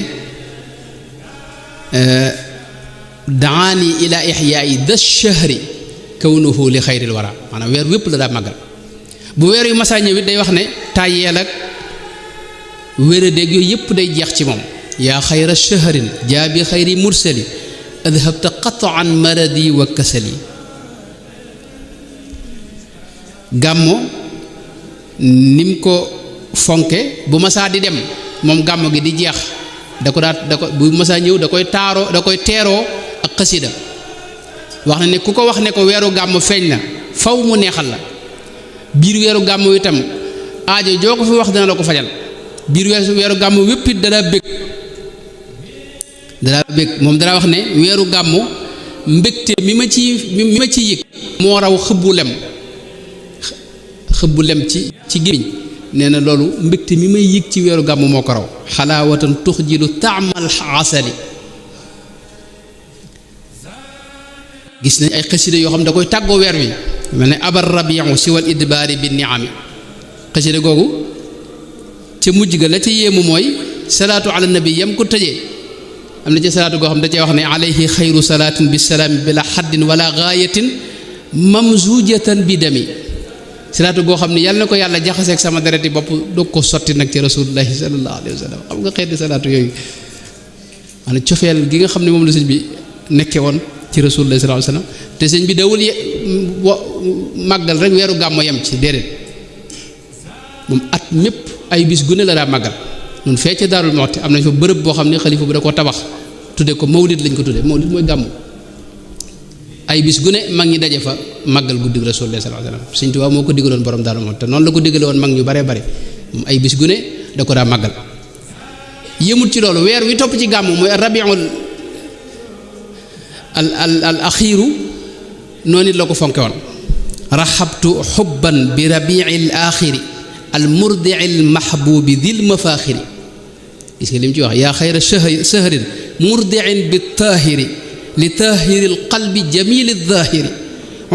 daani ila ixyaai da shahri kawnuhu li xayril wara maanaam weer wépp la daa màggal bu weer yu masaa ñëwit day wax ne tàyyeel ak wéradéeg yooyu yépp day jeex ci moom yaa xayra shahrin jaabi xayri mursali adhabta qataan maradi wa kasali gàmmo nim ko fonke bu masaa di dem moom gàmmo gi di jeex da ko bu masaa ñëw da koy teeroo ak xasida wax na ne ku ko wax ne ko weeru gàmmo feeñ na faw mu neexal la biir weeru gàmmo itam aajo joo ko fi wax dana la ko fajal biir weeru gàmmo wépp it dara bég moom dara wax ne weeru gàmmo mbégte mi ma ci yëg moo raw xëbbu lem ci gémmiñ nee na loolu mbégte mi may yëg ci weeru gàmmo moo ko raw xalaawatan tuxjilu taamal asali gis nañ ay xasida yoo xam da koy tàggoo weer wi mel ne abar rabiu si wal idbaari bi niami xasida googu ca mujj ga la ca yéemu mooy salaatu ala nabi yam ko tëjee am na ca salaatu goo xam da cee wax ne alayhi xayru salaatin bi salaami bila xaddin wala gaayatin mamzujatan bi dami salaatu goo xam ne yàlla na ko yàlla jaxaseeg sama dereti bopp doog ko sotti nag ci rasulullahi sallallahu alayhi wa sallam xam nga xeeti salaatu yooyu maanaam cofeel gi nga xam ne moom la sëñ bi nekke woon ci rasulullahi sallallahu alayhi wa sallam te sëñ bi dawul màggal rek weeru gàmmo yem ci déedéet moom at mépp ay bis gu ne la daa màggal noonu fee ca Daarul Muxti am nañ fa bërëb boo xam ne xalifa bu da koo tabax tudde ko mawlid lañ ko tudde mawlid mooy gàmmu ay bis gu ne mag ñi daje fa màggal guddig Rasulullah sallallahu alayhi wasallam Sëñ Tuubaa moo ko digaloon borom Daarul Muxti te noonu la ko digale woon mag ñu bare bare moom ay bis gu ne da ko daa màggal yëmut ci loolu weer wi topp ci gàmmu mooy rabiul al axiiru noonu it la ko fonke woon raxabtu xubban bi rabiil axiri al murdiil mahbubi dil mafaaxiri gis nga li mu ci wax yaa xayra sahrin murdiin bi taahiri li taahiri l qalbi jamili daahiri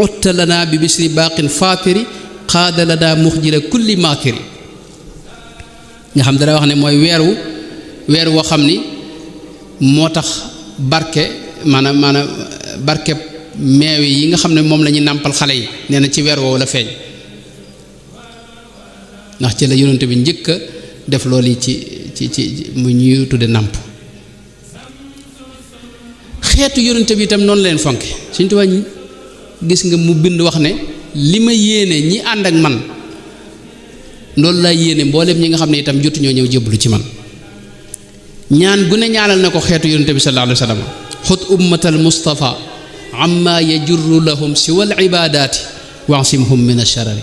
utta lana bi bisri baaqin faatiri qaada lana muxjira kulli maakiri nga xam dana wax ne mooy weer woo xam ni moo tax barke maanaam barke meew yi nga xam ne moom la ñuy nàmpal xale yi nee na ci weer woowu la feeñ ndax ci la yonent bi njëkk a def loolu ci mu ñuy tudde nàmp xeetu yonent bi itam noonu leen fonke Sëñ Tuubaa gis nga mu bind wax ne li ma yéene ñi ànd ak man loolu laa yéene mboolem ñi nga xam ne itam jotuñoo ñëw jébbalu ci man ñaan gu ne ñaanal na ko xeetu yonent bi sallallahu alayhi wa sallam xut ummatal mustafa amma yajurru lahum siwal ibadaati waasimhum min asharari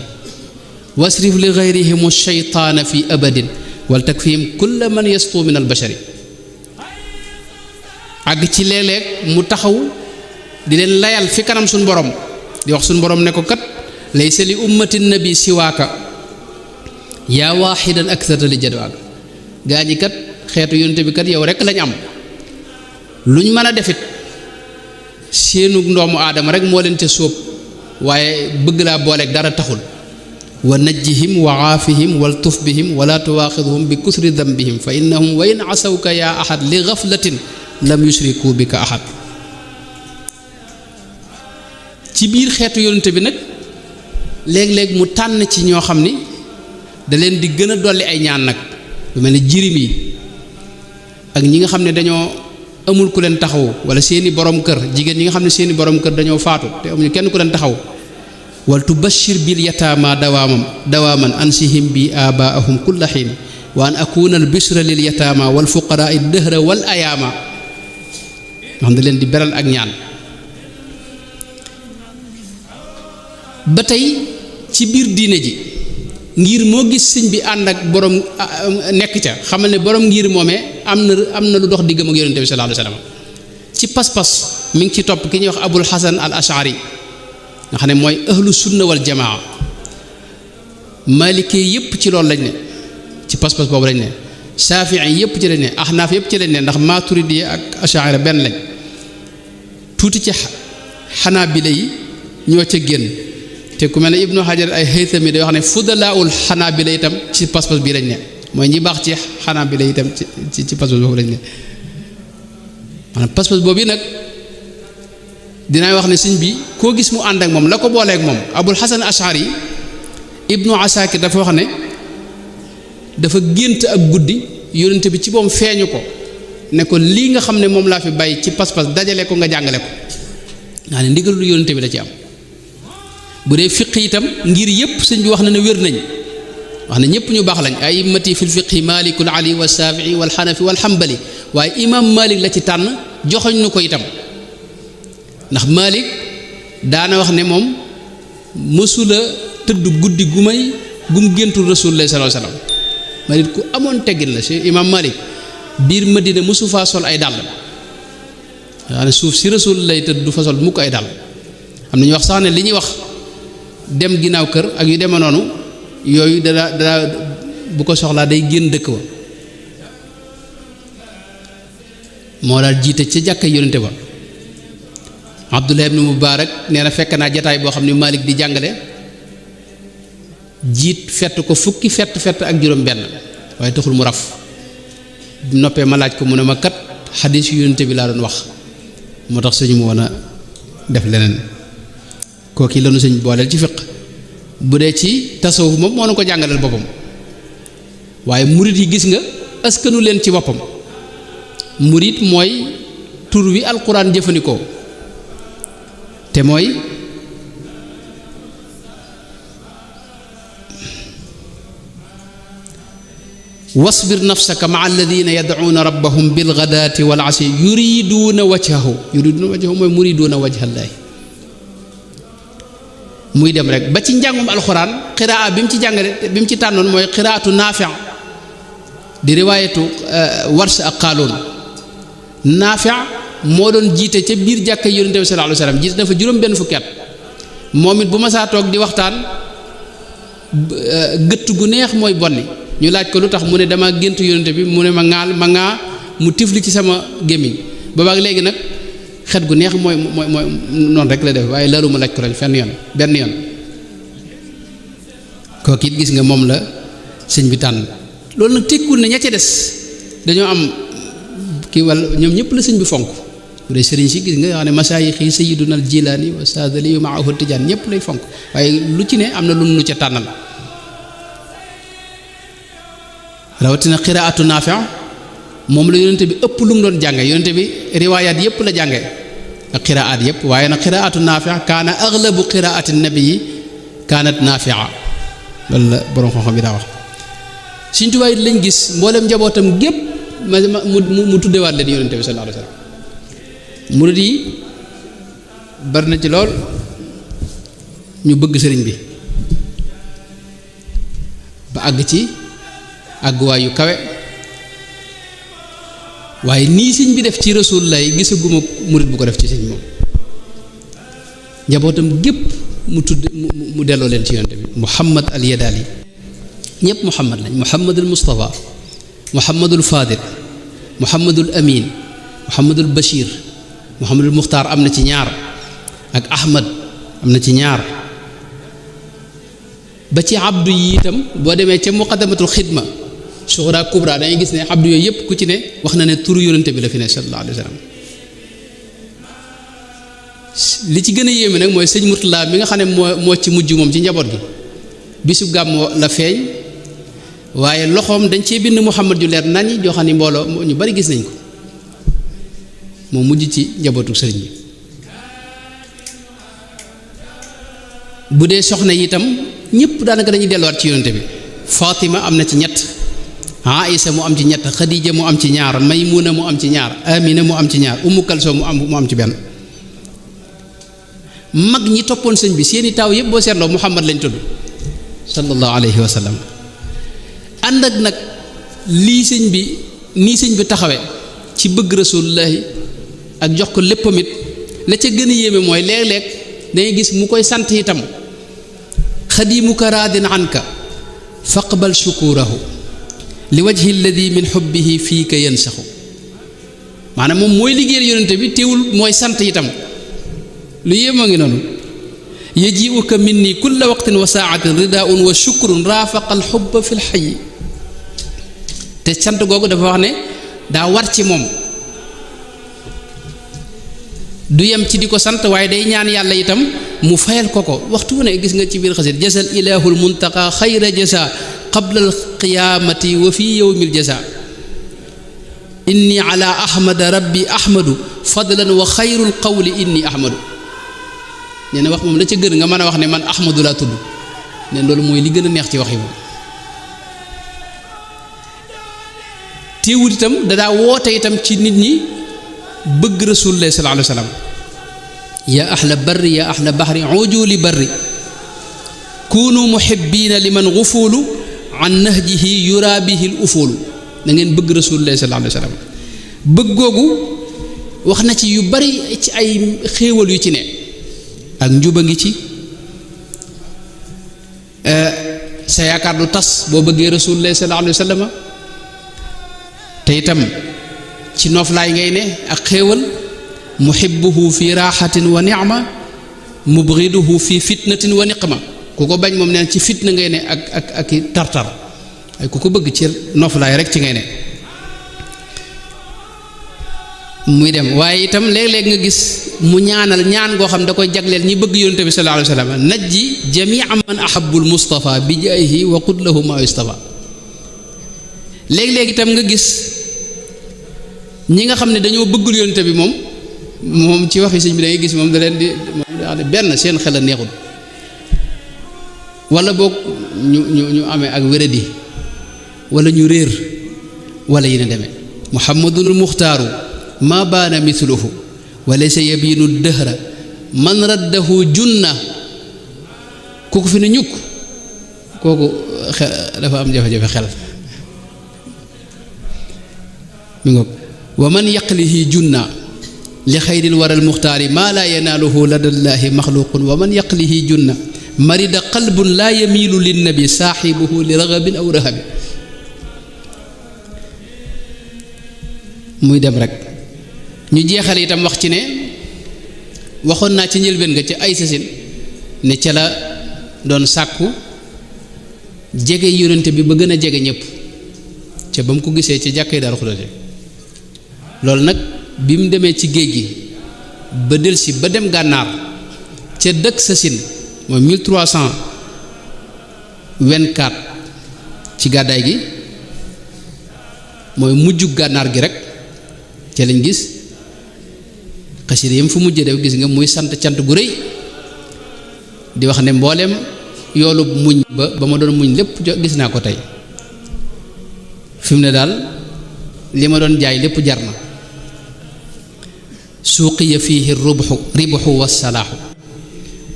wasrif li gayrihim shaytaana fi abadin wal takfihim kulla man yastu min albashari àgg ci léeg-léeg mu taxaw di leen layal fi kanam suñ borom di wax suñ borom ne ko kat laysa li ummati nabi siwaaka yaa waaxidan aksata li jadwaaka gaa ñi kat xeetu yonent bi kat yow rek lañ am luñ mën a defit seenu ndoomu aadama rek moo leen ca sóob waaye bëgg laa booleeg dara taxul wa najjihim wa aafihim wal tuf bihim wala tuwaaxidhum bi kusri dambihim fa innahum wa in asawka yaa ahad li gaflatin lam yushriku bika ahad ci biir xeetu yonent bi nag léeg-léeg mu tànn ci ñoo xam ni da leen di gën a dolli ay ñaan nag lu mel ne jirim yi ak ñi nga xam ne dañoo amul ku leen taxaw wala seeni borom kër jigéen ñi nga xam ne seeni borom kër dañoo faatu te amuñu kenn ku leen taxaw wal tubashir bil yataama dawaaman ansihim bi abaahum kulla xiin wa an akuna al bishra lil yataama wal fuqaraa dëhra wal ayaama nga xam ne leen di beral ak ñaan ba tey ci biir diine ji ngir moo gis sëñ bi ànd ak borom nekk ca xamal ne borom ngir moomee am na lu dox diggam ak yonente bi sallallahu alayhi wasallam ci pas-pas mi ngi ci topp ki ñuy wax abul hasan al ashari nga xam ne mooy ahlu sunna wal jamaa maliki yépp ci loolu lañ ne ci pas-pas boobu lañ ne shafii yépp ci lañ ne ahnaaf yépp ci lañ ne ndax maturidi ak ashari benn lañ tuuti ci xanaabila yi ñoo ca génn te ku mel ne ibnu hajar ay haythami day wax ne fudalaul xanaabila itam ci pas-pas bii lañ ne mooy ñi baax ci xanaabila itam ci pas-pas boobu lañ ne maanaam pas-pas boobu nag dinaay wax ne sëñ bi koo gis mu ànd ak moom la ko booleeg moom abul hasan ashari ibnu asakir dafa wax ne dafa gént ak guddi yonent bi ci boom feeñu ko ne ko lii nga xam ne moom laa fi bàyyi ci pas-pas dajale ko nga jàngale ko nga ne ndigal lu yonent bi la ci am bu dee fiq itam ngir yëpp sëñ bi wax na ne wér nañ wax na ñëpp ñu baax lañ ay immati fil fiqhi malikul ali wa shafii wal xanafi wal xambali waaye imam malik la ci tànn joxoñ nu ko itam ndax malik daana wax ne moom mësula tëdd guddi gu may gum géntul rasulullah sallallahu alayhi wasallam malik ku amoon teggin la si imam malik biir madina mësu faa sol ay dàll waa ne suuf si rasulullah tëdd du fa sol mukk ay dàll am na ñu wax sax ne li ñuy wax dem ginnaaw kër ak yu deme noonu yooyu dana bu ko soxlaa day génn dëkk ba moo daal jiite ca jàkka yonente ba Abdullah ibn Mubarak nee na fekk naa jataay boo xam ne Malik di jàngale jiit fett ko fukki fett ak juróom benn waaye taxul mu raf noppee ma laaj ko mu ne ma kat xadiis yu yonente bi laa doon wax moo tax suñu mu woon a def leneen kooki lanu sëñ booleel ci fiq bu dee ci tasawuf moom moo na ko jàngaleel boppam waaye murit yi gis nga askanu leen ci boppam murit mooy tur wi alquran jëfandikoo te mooy wasbir nafsaka maa alladina yad'uuna rabbahum bilghadaati wal ashi yuriduuna wajhahu mooy muriduuna wajhallaahi muy dem rek ba ci njàngum alxuraan xiraa bi mu ci jàngale bi mu ci tànnoon mooy xiraatu Naafi' di riwaayatu Warsh ak Qaaluun Naafi' moo doon jiite ca biir jàkka yonent bi sallallahu alayhi wasallam jiite dafa juróom benn fukki at moom it bu ma saa toog di waxtaan gëtt gu neex mooy bonni ñu laaj ko lu tax mu ne dama gént yonent bi mu ne ma ŋaa mu tifli ci sama gémmiñ boobaak léegi nag xet gu neex mooy noonu rek la def waaye lalu ma laaj ko lañ benn yoon kooku it gis nga moom la sëñ bi tànn loolu nag tekkul ne ña ca des dañoo am kii wala ñoom ñëpp la sëñ bi fonk bu dee sëriñ si gis nga xam ne masaayix yi sayyiduna al jilaani wa saadali yu maahu tijaan ñëpp lay fonk waaye lu ci ne am na lu nu ca tànnal rawatina qiraatu Naafi' moom la yonente bi ëpp lu mu doon jànge yonente bi riwaayaat yëpp la jànge ak qiraat yëpp waaye nag qiraatu Naafi' kaana aglabu qiraati nabii kaanat Naafi'a loolu la borom xam-xam bi daa wax Sëriñ Tuubaa it lañ gis mboolem njabootam gépp mu tuddewaat leen yonente bi sallallahu alayhi wasallam murid yi bari na ci lool ñu bëgg sëriñ bi ba àgg ci àgguwaay yu kawe waaye nii sëñ bi def ci Rasulullah gisaguma murid bu ko def ci sëñ moom njabootam gépp mu delloo leen ci yonte bi Muhammad al Yadali ñëpp Muhammad lañ Muhammadul Mustafa Muhammadul Fadil Muhammadul Amin Muhammadul Bachir Muhammadul Muxtaar am na ci ñaar ak Ahmad am na ci ñaar ba ci abdu yi itam boo demee ca muqaddamatul xidma suxra kubra dangay gis ne abdu yooyu yëpp ku ci ne wax na ne turu yonente bi la fi ne sallallahu alayhi wa sallam li ci gën a yéeme nag mooy sëñ Murtala mi nga xam ne moo ci mujj moom ci njaboot gi bisu gàmmoo la feeñ waaye loxoom dañ cee bind Muhammad ju leer nañi joo xam ne mbooloo ñu bari gis nañ ko moo mujj ci njabootu sëriñ bi bu dee soxna yi itam ñëpp daanaka dañuy delluwaat ci yonente bi Fatima am na ci ñett Aïsa mu am ci ñett Khadija mu am ci ñaar Maymuna mu am ci ñaar Amina mu am ci ñaar Ummu Kalsum mu am ci benn mag ñi toppoon sëñ bi seeni taaw yëpp boo seetloo Muhammad lañ tudd sallallahu alayhi wa sallam ànd ak nag nii sëñ bi taxawee ci bëgg rasulullahi ak jox ko léppam it la ca gën a yéeme mooy léeg-léeg dangay gis mu koy sant itam xadimuka raadin anka faqbal shukurahu li wajhi alladi min xubbihi fiika yansaxu maanaam moom mooy liggéeyal yonente bi teewul mooy sant itam lu yéem a ngi noonu yajiuka minni kulla waqtin wa saatin ridaun wa shukrun raafaqa alxubba fi lxayi te sant googu dafa wax ne daa war ci moom du yem ci di ko sant waaye day ñaan yàlla itam mu fayal ko waxtu wu ne gis nga ci biir xasit jasal ilahul muntaqa xayra jasa qabla alqiyaamati wa fi yowmil jasa inni ala ahmada rabbi ahmadu fadlan wa xayrul qawli inni ahmadu nee na wax moom la ca gën nga mën a wax ne man Ahmadu laa tudd ne loolu mooy li gën a neex ci wax yi moom. téewut itam dadaa woote itam ci nit ñi bëgg rasulullah sallallahu alayhi wa sallam yaa ahla barri yaa ahla bahri ujuli barri kunu muhibbina liman gufulu an nahjihi yura bihi l ufulu da ngeen bëgg rasulullah sallallahu alayhi wa sallam bëgg googu wax na ci yu bari ci ay xéewal yu ci ne ak njuba ngi ci sa yaakaar du tas boo bëggee rasulullah sallallahu alayhi wa sallam te itam ci nooflaay ngay ne ak xéewal muhibbuhu fi raaxatin wa nicma mubghiduhu fi fitnatin wa niqma ku ko bañ moom neen ci fitna ngay ne ak tartar ay ku ko bëgg ci nooflaay rek ci ngay ne muy dem waaye itam léeg-léeg nga gis mu ñaanal ñaan goo xam da koy jagleel ñi bëgg yonent bi sallallahu alayhi wa sallam najji jamia man ahabbul mustafa bi jaahi wa qud lahu ma yustafa léeg-léeg itam nga gis ñi nga xam ne dañoo bëggul yonent bi moom ci waxi sëñ bi da ngay gis moom da leen di moom daa benn seen xel a neexul wala boog ñu amee ak wéradi wala ñu réer wala yi ne demee muhammadul muxtaaru ma baana mithluhu wa laysa yabinu dëhra man raddahu junna ku ko fi ne ñukk kooku dafa am jafe-jafe xel mi ngoog wa man yaqlihi junna li xayril waral muxtaari maa laa yanaaluhu ladallaahi maxluqun wa man yaqlihi junna marida qalbun laa yamiilu linnabi saaxibuhu li raxabin aw rahabi muy dem rek ñu jeexale itam wax ci ne waxoon naa ci njëlbéen nga ca ay sasin ne ca la doon sàkku jege yonente bi ba gën a jege ñëpp ca ba mu ko gisee ci jàkkee Daaru Xudoos loolu nag bi mu demee ci géej gi ba delsi ba dem gànnaar ca dëkk sasin mooy 1324 ci gàddaay gi mooy mujjug gànnaar gi rek ca lañ gis xasida yam fu mujjee def gis nga muy sant cant gu rëy di wax ne mbooleem yoolu muñ ba ma doon muñ lépp gis naa ko tey fi mu ne daal li ma doon jaay lépp jar na suuqiya fiihi ribxu wassalaaxu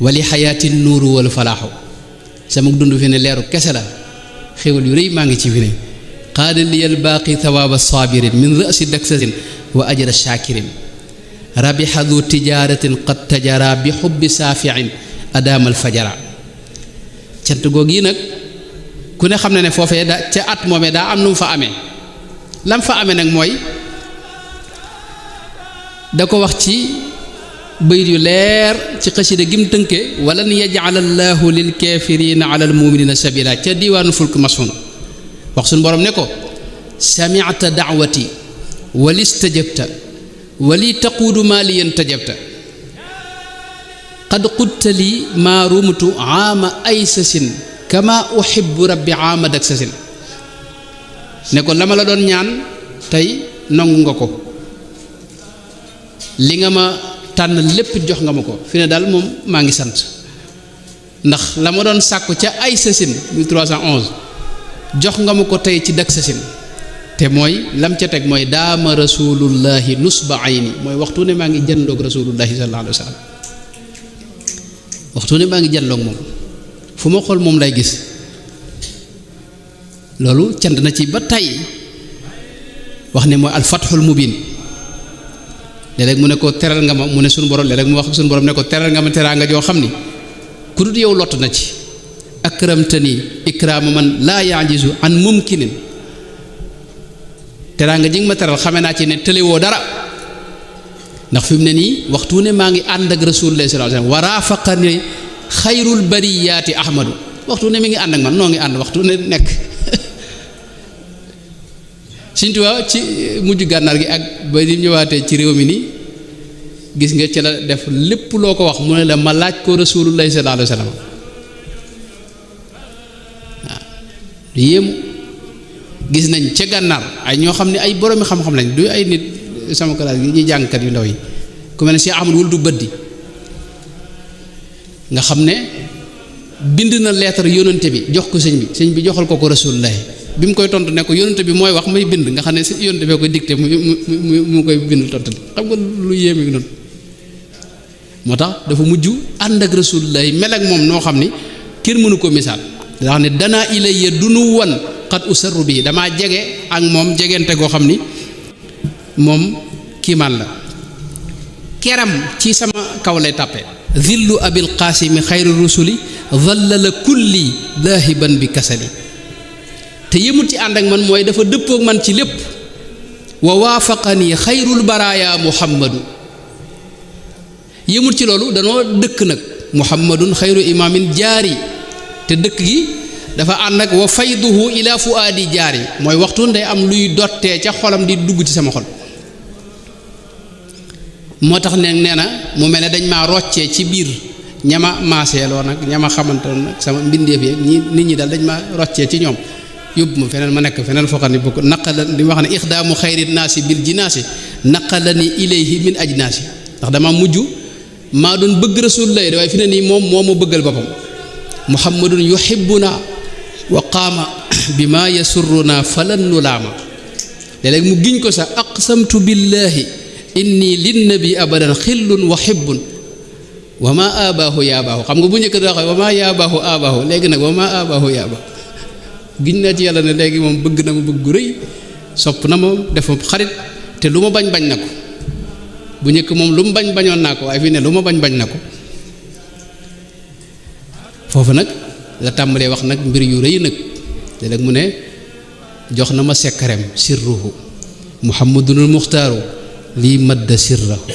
wali xayaati nuuru wal falaaxu sama dund fi ne leeru kese la xéwal yu rëy maa ngi ci fi ne qaada liyal baaqi thawaaba saabirin min rasi daksasin wa ajra shaakirin rabixa du tijaaratin qad tajara bi xubbi saafiin adaamal fajara cant goog yi nag ku ne xam ne ne foofee da ca at moomee daa am nu mu fa amee lam fa amee nag mooy da ko wax ci bayit yu leer ci xasida gim tënke walan yaj'ala allahu lil kaafirina ala al muminina sabila ca diiwaanu fulk masun wax suñu borom ne ko sami'ta da'wati walistajabta wali taquudu maa liyan tajabta qad qulta li maa rumtu aama aysasin kama uhibbu rabbi aama daksasin ne ko la ma la doon ñaan tey nangu nga ko li nga ma tànn lépp jox nga ma ko fi ne daal moom maa ngi sant ndax la ma doon sàkku ca ay sasin 1311 jox nga ma ko tey ci dak sasin te mooy lam ca teg mooy daama rasulullahi nusba ayni mooy waxtu ne maa ngi jandoog rasulullahi sallallahu alayhi wa sallam waxtu ne maa ngi jandoog moom fu ma xool moom lay gis loolu cant na ci ba tey wax ne mooy alfathul mubin léeg-léeg mu ne ko teral nga ma mu ne suñu borom léeg-léeg mu wax suñu borom ne ko teral nga ma teraanga joo xam ni ku dut yow lott na ci akramtani ikraama man laa yajizu an mumkinin teraanga ji nga ma teral xame naa ci ne tëlewoo dara ndax fi mu ne nii waxtu ne maa ngi ànd ak rasulullah sallallahu alayhi wasallam wa rafaqani xayrul bariyaati ahmadu waxtu ne mi ngi ànd ak man noo ngi ànd waxtu ne nekk Sëñ Tuubaa ci mujj gànnaar gi ak ba di ñëwaatee ci réew mi nii gis nga ci la def lépp loo ko wax mu ne la ma laaj ko rasulullah sallallahu alayhi wasallam waaw yéemu gis nañ ca gànnaar ay ñoo xam ne ay boroomi xam-xam lañ du ay nit sama classe gi ñuy jàngkat yu ndaw yi ku mel ne Cheikh Ahmad wul du bëddi nga xam ne bind na lettre yónnante bi jox ko sëñ bi joxal ko Rasulullah bi mu koy tontu ne ko yónnante bi mooy wax may bind nga xam ne yónnante bee koy dicté mu koy bind tontu xam nga lu yéeme noonu moo tax dafa mujj ànd ak Rasulullah mel ak moom noo xam ni kenn mënu ko misaal daa xam ne danaa ilayya dunu wan xat usarru bii damaa jege ak moom jegente goo xam ni moom kiimaan la keram ci sama kaw lay tàppe zillu abil qaasimi xayru rusuli dhallala kulli daahiban bi kasali te yëmut ci ànd ak man mooy dafa dëppook man ci lépp wa waafaqani xayrul baraaya muhammadu yëmut ci loolu danoo dëkk nag muhammadun xayru imaamin jaari te dëkk gi dafa ànd ak wa fayduhu ila fuaadi jaari mooy waxtu day am luy dottee ca xolam di dugg ci sama xol moo tax ne nee na mu mel ne dañ maa roccee ci biir ñama maaseeloo nag ñama xamantoon nag sama mbindeef yi nit ñi daal dañ ma roccee ci ñoom yóbbu ma feneen ma nekk feneen foo xam ne bokk naqala li ma wax ne ixdaamu xayri naasi bil jinaasi naqalani ilayhi min ajnaasi ndax dama mujj maa doon bëgg rasulullah waaye fi ne nii moom moo ma bëggal boppam muhammadun yuhibbuna wa qaama bi ma yasurruna falan nulaama léeg-léeg mu giñ ko sax aqsamtu billahi inni linnabi abadan xillun wa hibbun wa ma abaahu yaabaahu xam nga bu njëkk da wax wa ma yaabaahu abaahu léegi nag wa ma abaahu yaabaahu giñ naa ci yàlla ne léegi moom bëgg na ma bëgg gu rëy sopp na ma def ma xarit te lu ma bañ na ko bu njëkk moom lu mu bañoon naa ko waaye fii ne lu ma bañ na ko foofu nag la tàmbalee wax nag mbir yu rëy nag léeg-léeg mu ne jox na ma sekkarem sirruhu muhammadunul muxtaaru lii madda sirrahu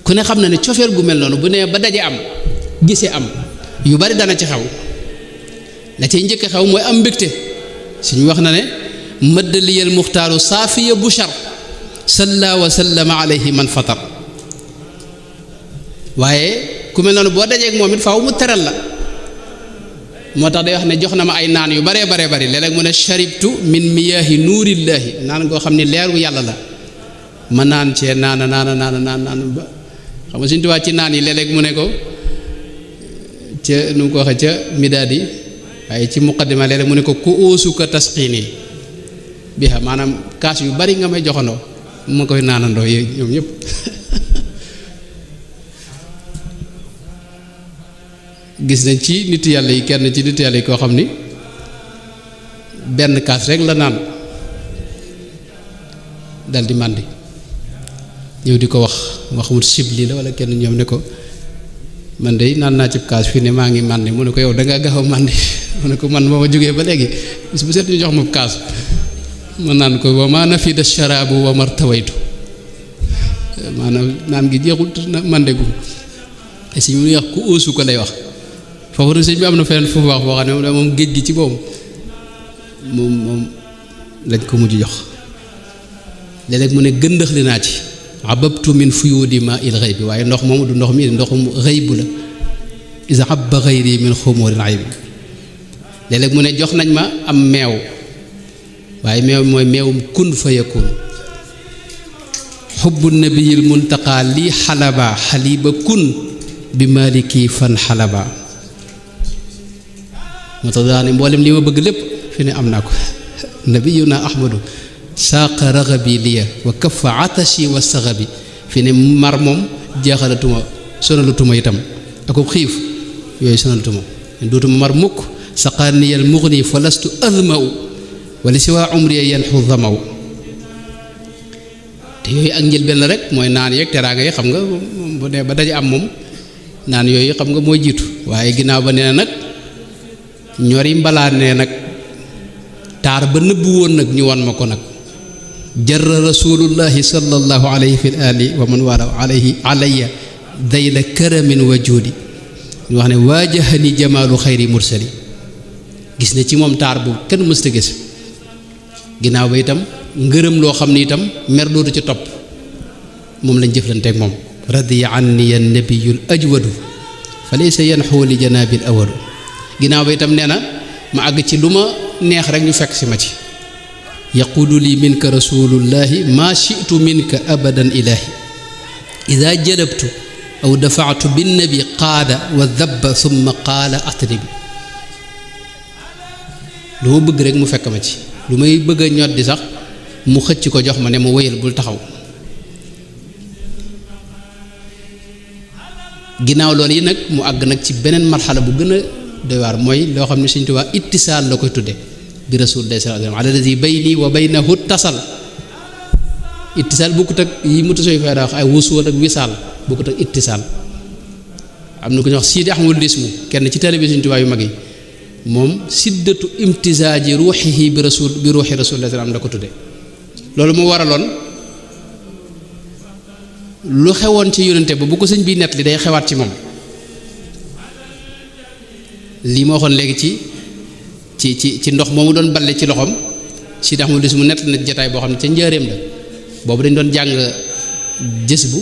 ku ne xam na ne cofeel gu mel noonu bu nee ba daje am gisee am yu bari dana ci xew la cay njëkk xew mooy am mbégte suñu wax na ne madda liyal muxtaaru saafiya bushar salla wa sallama alayhi man fatar waaye ku mel noonu boo dajeeg moom it faaw mu teral la moo tax day wax ne jox na ma ay naan yu baree bari léeg-léeg mu ne sharibtu min miyaahi nuurillaahi naan goo xam ne leeru yàlla la ma naan cee naan ba xam nga suñu tubaab ci naan yi léeg-léeg mu ne ko ca nu mu ko waxee ca midaadi waaye ci muqaddima léeg-léeg mu ne ko ku óosuka tasqiini biha maanaam kaas yu bari nga may joxandoo ma koy naanandoo yooyu ñoom ñëpp gis nañ ci nit yàlla yi kenn ci nit yàlla yi koo xam ni benn kaas rek la naan dal di màndi ñëw di ko wax waxumut sibli la wala kenn ñoom ne ko man de naan naa ci kaas fii ne maa ngi màndi mu ne ko yow dangaa gaaw a màndi mu ne ko man ba ma jógee ba léegi bis bu set ñu jox ma kaas ma naan ko wa ma nafida sharaabu wa martawaytu maanaam naan gi jeexul màndegum te si mu wax ku óosu ko lay wax foofu nag sëñ bi am na feneen foofu wax boo xam ne moom géej gi ci boobu moom lañ ko mujj jox léeg-léeg mu ne gëndëx li naa ci ababtu min fuyuudi ma il xëy bi waaye ndox moom du ndox mi ndoxum xëy bu la isa abba xëyri min xumurin ay bi léeg-léeg mu ne jox nañ ma am meew waaye meew mooy meewum kun fa yakun xubbu nabiyil muntaqa lii xalaba xaliba kun bi maliki fan xalaba moo tax daa ne mboolem li ma bëgg lépp fi ne am naa ko nabiyuna ahmadu saaqa raxabi liya wa kafa atashi wa saxabi fi ne mar moom jeexalatuma sonalatuma itam akub xiif yooyu sonalatuma dootuma mar mukk saqaaniyal mugni fa lastu azmau wala si waa umriya yanxu damaw te yooyu ak njëlbeen la rek mooy naan yeeg teraanga yi xam nga bu dee ba daje am moom naan yooyu xam nga mooy jiitu waaye ginnaaw ba nee na nag ñori mbalaan ne nag taar ba nëbbu woon nag ñu wan ma ko nag jarra rasulullahi sallallahu alayhi fi ali wa man wala alayhi alayya dayla karamin wa juudi ñu wax ne waajahani jamaalu xayri mursali gis ne ci moom taar bu kenn mësta gis ginnaaw ba itam ngërëm loo xam ne itam mer dootu ci topp moom lañ jëflanteeg moom radiya anni ya nabiyul ajwadu fa laysa yanxu li janaabil awadu ginnaaw ba itam nee na ma àgg ci lu ma neex rek ñu fekk si ma ci yaquulu li minka rasulullahi ma shi'tu minka abadan ilahi ida jalabtu aw dafaatu binnabi qaada wa dabba summa qaala atribi lu ma bëgg rek mu fekk ma ci lu may bëgg a ñoddi sax mu xëcc ko jox ma ne ma wéyal bul taxaw ginnaaw loolu yi nag mu àgg nag ci beneen marxala bu gën a doy waar mooy loo xam ne Sëñ Tuubaa ittisaal la koy tudde bi Rasuulullaahi sallallaahu alayhi wa sallam allazii bayni wa baynahu tasal ittisaal bokkut ak yi mu tasooy fay daa wax ay wusuwal ak wisaal bokkut ak ittisaal am na ko ñu wax Sidi Ahmadu Lismu kenn ci taalibe Sëñ Tuubaa yu mag yi moom siddatu imtisaaji ruuxihi bi ruuxi Rasuulullaahi salaam la ko tudde loolu moo waraloon lu xewoon ci yónnente ba bu ko sëñ bi nett li day xewaat ci moom lii ma waxoon léegi ci ndox moomu doon balle ci loxoom Sidi Ahmadu Lismu nett na jataay boo xam ne ca njaareem la boobu dañ doon jàng jës bu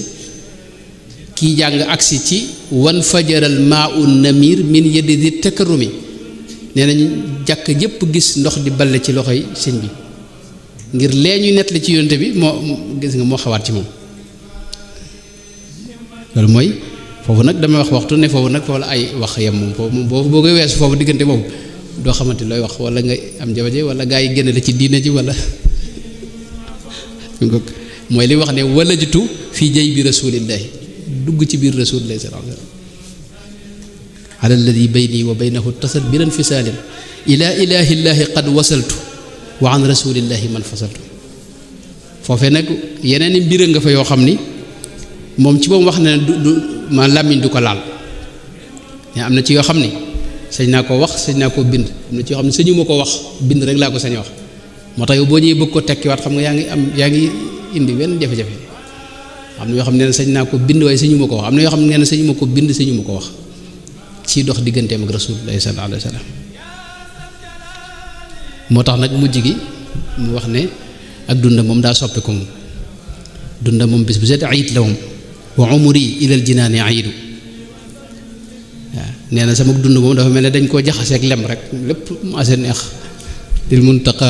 kii jàng agsi ci wan fajaral maa un namir min yeddi di tëkkarumi nee nañ jàkk jëpp gis ndox di balle ci loxoy sëñ bi ngir lee ñuy nettali ci yonte bi moo gis nga moo xawaat ci moom loolu mooy foofu nag damay wax waxtu ne foofu nag foofu la ay wax yem moom foofu moom boo koy weesu foofu diggante boobu doo xamante looy wax wala nga am jabaje wala gaa yi génne la ci diine ji wala mooy li wax ne walajtu fii jay bi rasulillahi dugg ci biir rasulillahi sallallahu alayhi wa sallam ala alladi bayni wa baynahu tasal bi lan fisaalin ila ilahillahi qad wasaltu wa an rasulillahi man fasaltu foofee nag yeneen i mbir nga fa yoo xam ni moom ci moom wax na ne du ma làmmiñ du ko laal mais am na ci yoo xam ni sañ naa ko wax sañ naa koo bind am na ci yoo xam ne sañu ma ko wax bind rek laa ko sañ wax moo tax yow boo ñëwee bëgg ko tekkiwaat xam nga yaa ngi indi wenn jafe-jafe am na yoo xam ne sañ naa ko bind waaye sañu ma ko wax am na yoo xam ne sañu ma ko bind sañu ma ko wax ci dox digganteem ak Rasulullah sallallahu alayhi wa sallam moo tax nag mujj gi mu wax ne ak dunda moom daa soppi ko moom dunda moom bis bu set ayit la moom wa umri ilal jinaani ayidu waaw nee na sama dund moom dafa mel ne dañ koo jaxaseeg lem rek lépp mu ase neex lil muntaqa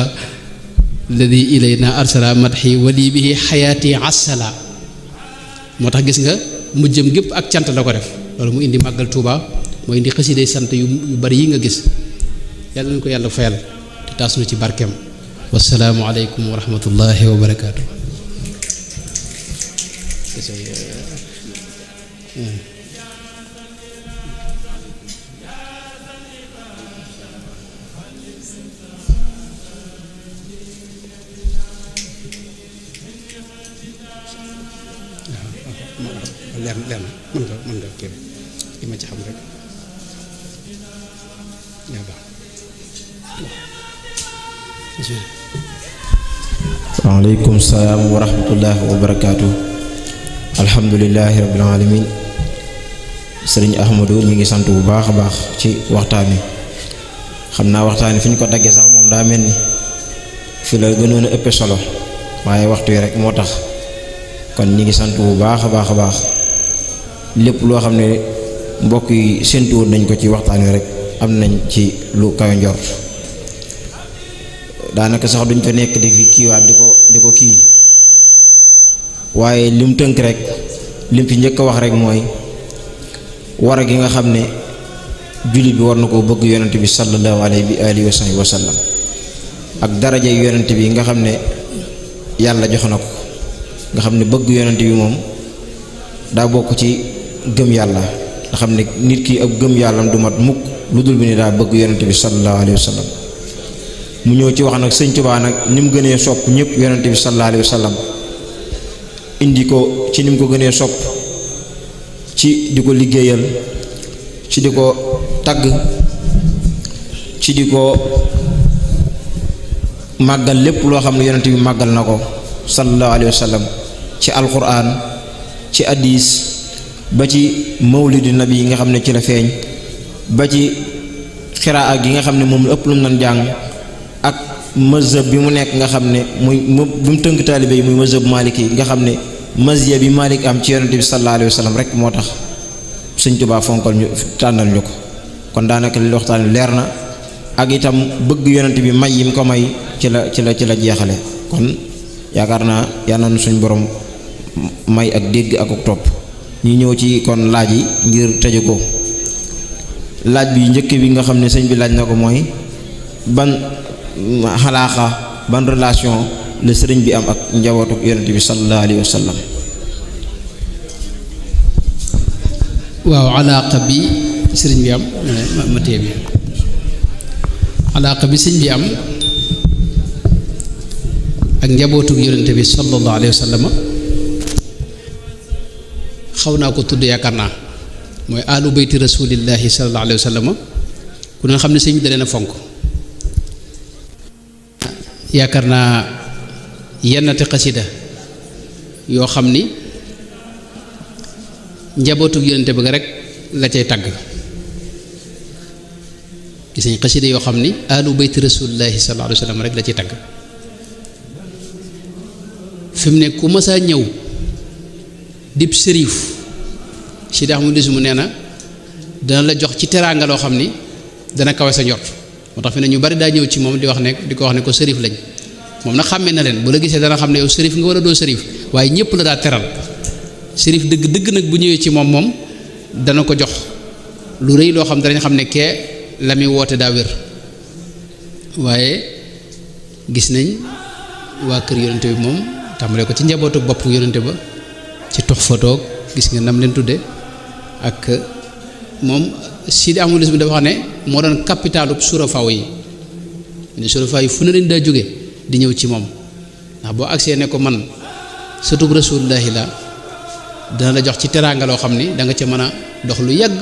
alladi ilayna arsala madhi wali bihi xayaati asala moo tax gis nga mujjëm gépp ak cant la ko def loolu mu indi màggal Tuuba moo indi xasiday sant yu bari yi nga gis yàlla nañu ko yàlla fayal te taas nu ci barkeem wasalaamu aleykum wa rahmatullahi wa barakaatu leer na mën nga kii li ma ci xam rek yaa baax. waaleykum salaam wa rahmatullahi wa barakaatu. alhamdulillahi rabbil alamin. sëriñ Ahmadou ñu ngi sant bu baax a baax ci waxtaan wi xam naa waxtaan wi fi ñu ko daggee sax moom daa mel ni fi la gënoon a ëppe solo waaye waxtu wi rek moo tax kon ñi ngi sant bu baax a baax a baax lépp loo xam ne mbokk yi séntu woon nañ ko ci waxtaan wi rek am nañ ci lu kawe njort daanaka sax duñ fa nekk di fi kiiwaat di ko kii waaye lim tënk rek lim fi njëkk a wax rek mooy war gi nga xam ne jullit bi war na koo bëgg yonent bi sallallahu alayhi wa sallam ak daraja yonent bi nga xam ne yàlla jox na ko nga xam ne bëgg yonent bi moom daa bokk ci gëm yàlla nga xam ne nit ki ab gëm yàllam du mat mukk lu dul bi ni daa bëgg yonent bi sallallahu alayhi wa sallam mu ñëw ci wax nag sëñ Tuubaa nag ni mu gënee sopp ñëpp yonent bi sallallahu alayhi wa sallam indi ko ci ni mu ko gënee sopp ci di ko liggéeyal ci di ko tagg ci di ko màggal lépp loo xam ne yonent bi màggal na ko sallallahu alayhi wa sallam ci alquran ci hadiis ba ci mawlidu nabi yi nga xam ne ci la feeñ ba ci xiraa gi nga xam ne moom ëpp lu mu nan jàng ak mazhab bi mu nekk nga xam ne muy bi mu tënk taalibe yi muy mazhab maliki nga xam ne mazhab bi Malik am ci yonent bi sallallahu alayhi wa sallam rek moo tax Sëñ Tuubaa fonkal ñu tànnal ñu ko kon daanaka li waxtaan leer na ak itam bëgg yonent bi may yi mu ko may ci la jeexale kon yaakaar naa yal na suñ borom may ak dégg ak topp ñu ñëw ci kon laaj yi ngir tëju ko. laaj bi njëkk bi nga xam ne sëñ bi laaj na ko mooy ban xalaaxa ban relation la sëriñ bi am ak njabootu yonent bi sallallahu alayhi wa sallam. waaw alaaqa bi sëriñ bi am ma téye bi alaaqa bi sëriñ bi am ak njabootu yonent bi sallallahu alayhi wa sallam xaw naa ko tudd yaakaar naa mooy alu bayti rasulillahi sallallahu alayhi wa sallam ku ne xam ne sëñ bi da leen a fonk yaakaar naa yennati xasida yoo xam ni njabootu yonente bi rek la cay tagg gis nañ xasida yoo xam ni alu bayti rasulillahi sallallahu alayhi wa sallam rek la cay tagg fi mu ne ku masaa ñëw dib sërif Sidi Ahmadu mu nee na dana la jox ci teraanga loo xam ni dana kawe sa njort moo tax fi ne ñu bari daa ñëw ci moom di ko wax ne ko sërif lañ moom nag xàmmee na leen bu la gisee dana xam ne yow sërif nga war a doo sërif waaye ñëpp la daa teral sërif dëgg nag bu ñëwee ci moom dana ko jox lu rëy loo xam danañ xam ne kee la muy woote daa wér waaye gis nañ waa kër yonente bi moom tàmbalee ko ci njabootu bopp yonente ba ci tox fotoog gis nga nam leen tudde ak moom Sidi Ahmadu bi dafa wax ne moo doon capitalu surafaaw yi ne surafaaw yi fu ne lañ daa jóge di ñëw ci moom ndax boo agsee ne ko man sëtub rasulullahi la dana la jox ci teraanga loo xam ni da nga ca mën a dox lu yàgg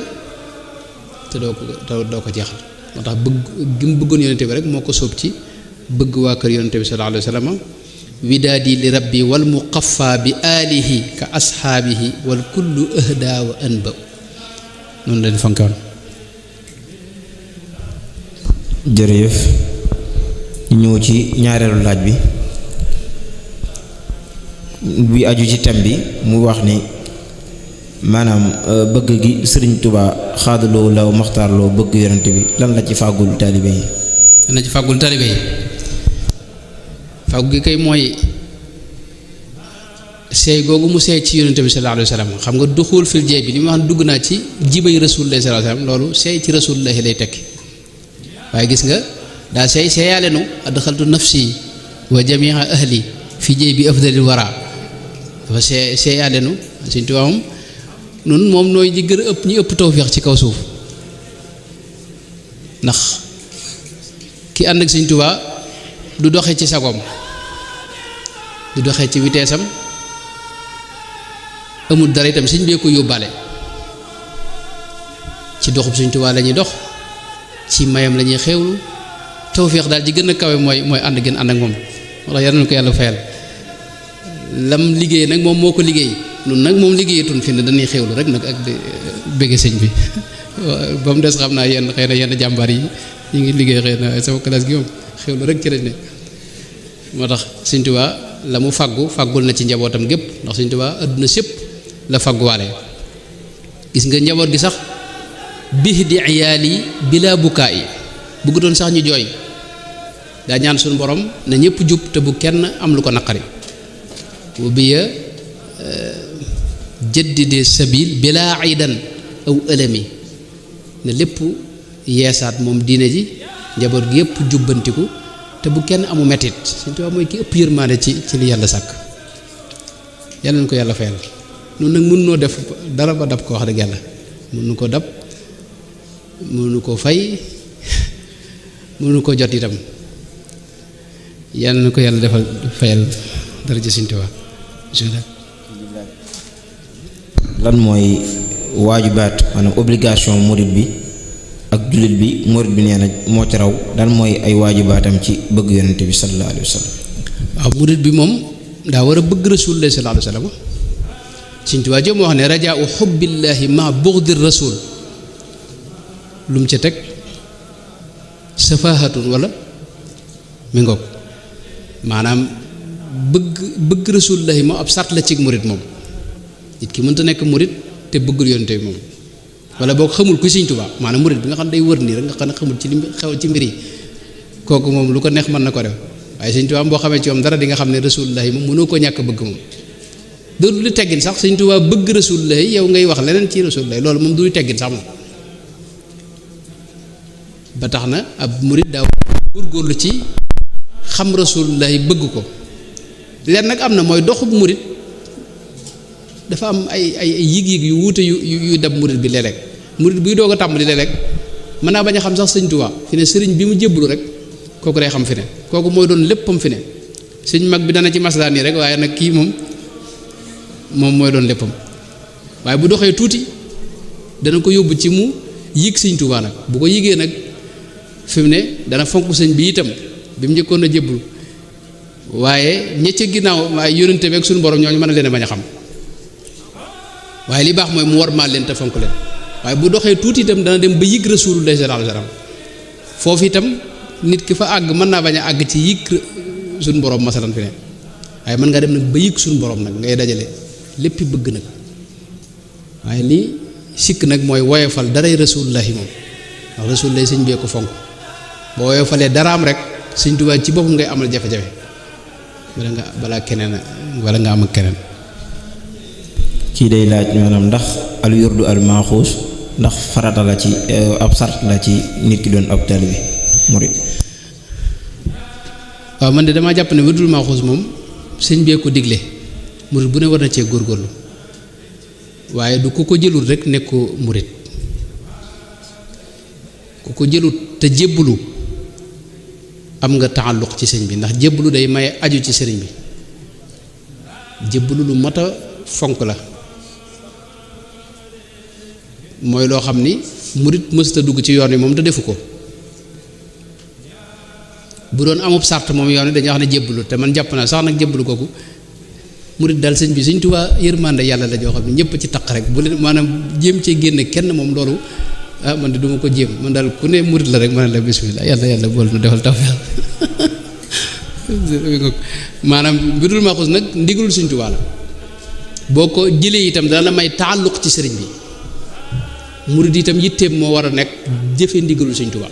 te doo ko jeexal moo tax bëgg gi mu bëggoon yonente bi rek moo ko sóob ci bëgg waa kër yonente bi sallallahu alayhi wa sallam widaadi li rabbi wal muqaffa bi alihi ka ashaabihi wal kullu ahda wa anba noonu leen fonkoon. jërëjëf ñu ñëw ci ñaareelu laaj bi aju ci thème bi mu wax ni maanaam bëgg gi sëriñ Tuubaa xaadaloo law maxtaarloo bëgg yonent bi lan la ci fàggul taalibe yi. lan la ci fàggul taalibe yi fàggu gi kay mooy seey googu mu seey ci yonente bi sallallahu alayhi wa sallam xam nga duxul fil jeey bi li ma wax dugg naa ci jibay rasulullahi sallallahu alayhi wa sallam loolu seey ci rasulullahi lay tekki waaye gis nga daa seeyaale nu adxaltu nafsi wa jamia ahli fi jeey bi afdalil wara dafa seeyaale nu Sëñ Tuubaa moom nun moom nooy ñi gën a ëpp ñi ëpp tawfeex ci kaw suuf ndax ki ànd ak Sëñ Tuubaa du doxe ci sagoom du doxe ci vitesse am amul dara itam sëñ bee ko yóbbaale ci doxub Sëñ Tuubaa la ñuy dox ci mayam la ñuy xewlu tawféex daal ji gën a kawe mooy ànd gën ànd ak moom moo tax yal na ko yàlla fayal lam liggéey nag moom moo ko liggéey nun nag moom liggéeyatun fi ne dañuy xewlu rek nag ak di bëgge sëñ bi ba mu des xam naa yenn xëy na yenn jàmbaar yi ñu ngi liggéey xëy na sama classe gi moom xewlu rek ci lañ ne moo tax Sëñ Tuubaa la mu faggul na ci njabootam gépp ndax Sëñ Tuubaa adduna sépp la fagguwaale gis nga njaboot gi sax bih di iyaal yi bila bukaa yi bëgg doon sax ñu jooy daa ñaan suñu borom na ñëpp jub te bu kenn am lu ko naqari bu biya jëddide sabil bila aidan aw ëlëmi ne lépp yeesaat moom diine ji njaboot gi yëpp jubbantiku te bu kenn amu metit Sëñ Tuubaa mooy ki ëpp yërmaande ci li yàlla sàkk yàlla na ko yàlla fayal noonu nag mën noo def dara ba dab ko wax dëgg yàlla mën nu ko dab mënu ko fay mënu ko jot itam yàlla na ko yàlla defal fayal dara ci Sëñ Tuubaa lan mooy waajibaat maanaam obligation murid bi ak jullit bi murid bi nee na moo ci raw lan mooy ay waajibaatam ci bëgg yonente bi sallallahu alayhi wa sallam. waaw murid bi moom daa war a bëgg rasulullah sallallahu alayhi wa sallam Sëñ Tuubaa jëm wax ne rajaau xubbillaahi ma buxdi rasul lu mu ca teg safahatun wala mi ngoog maanaam bëgg rasulullahi moom ab sart la ci murid moom nit ki mënta nekk murid te bëggul yonente bi moom wala boo xamul ku Sëñ Tuubaa maanaam murid bi nga xam ne day wër nii rek nga xam ne xamul ci li xew ci mbir yi kooku moom lu ko neex mën na ko def waaye Sëñ Tuubaa boo xamee ci moom dara di nga xam ne rasulullahi moom mënoo ko ñàkk bëgg moom dootu lu teggin sax Sëñ Tuubaa bëgg Rasulullah yow ngay wax leneen ci Rasulullah loolu moom du lu teggin sax moom ba tax na ab murit daaw góorgóorlu ci xam Rasulullah bëgg ko leen nag am na mooy doxub murit dafa am ay yëg-yëg yu wuute yu dab murit bi léeg-léeg murit buy doog a tàmbali léeg-léeg mën naa bañ a xam sax Sëñ Tuubaa fi ne sëriñ bi mu jébbalu rek kooku day xam fi ne kooku mooy doon léppam fi ne sëñ mag bi dana ci maslaa nii rek waaye nag kii moom mooy doon léppam waaye bu doxee tuuti dana ko yóbbu ci mu yëg Sëñ Tuubaa nag bu ko yëgee nag fi mu ne dana fonk sëñ bi itam bi mu njëkkoon a jébbalu waaye ña ca ginnaaw waaye yónnante bi ak suñu borom ñooñu mën a leen a bañ a xam waaye li baax mooy mu war maal leen te fonk leen waaye bu doxee tuuti itam dana dem ba yëg Rasulullah sallallahu alayhi wasallam foofu itam nit ki fa àgg mën naa bañ a àgg ci yëg suñu borom masalan fi ne waaye mën nga dem nag ba yëg suñu borom nag ngay dajale lépp bëgg nag waaye lii sikk nag mooy woyofal daray Rasulullah moom ndax Rasulullah sëñ bee ko fonk boo woyofalee daraam rek Sëñ Tuubaa ci boppam ngay amal jafe-jafe balaa keneen wala nga am ak keneen. kii day laaj maanaam ndax al yurdu al maaxuus ndax farata la ci ab sart la ci nit ki doon ab taalibe murid. waaw man de damaa jàpp ne wirdul maaxuus moom sëñ bee ko digle murid bu ne war na cee góorgóorlu waaye du ku ko jëlul rek nekk ko murid ku ko jëlut te jébbalu am nga taalluq ci sëñ bi ndax jébbalu day maye aju ci sëriñ bi jébbalu lu mat a fonk la mooy loo xam ni murit mësta dugg ci yoon wi moom te defu ko bu doon amub sart moom yoon wi dañuy wax ne jébbalu te man jàpp naa sax nag jébbalu kooku murit daal sëñ bi Sëñ Tuubaa yërmande yàlla la joo xam ne ñëpp ci taq rek bu leen maanaam jéem cee génne kenn moom loolu ah man de duma ko jéem man daal ku ne murit la rek ma ne la bismillah yàlla bool nu defal tawfeex maanaam wirdul maaxuus nag ndigalul Sëñ Tuubaa la boo ko jëlee itam dana la may taalluq ci sëriñ bi murid itam yitteem moo war a nekk jëfe ndigalul Sëñ Tuubaa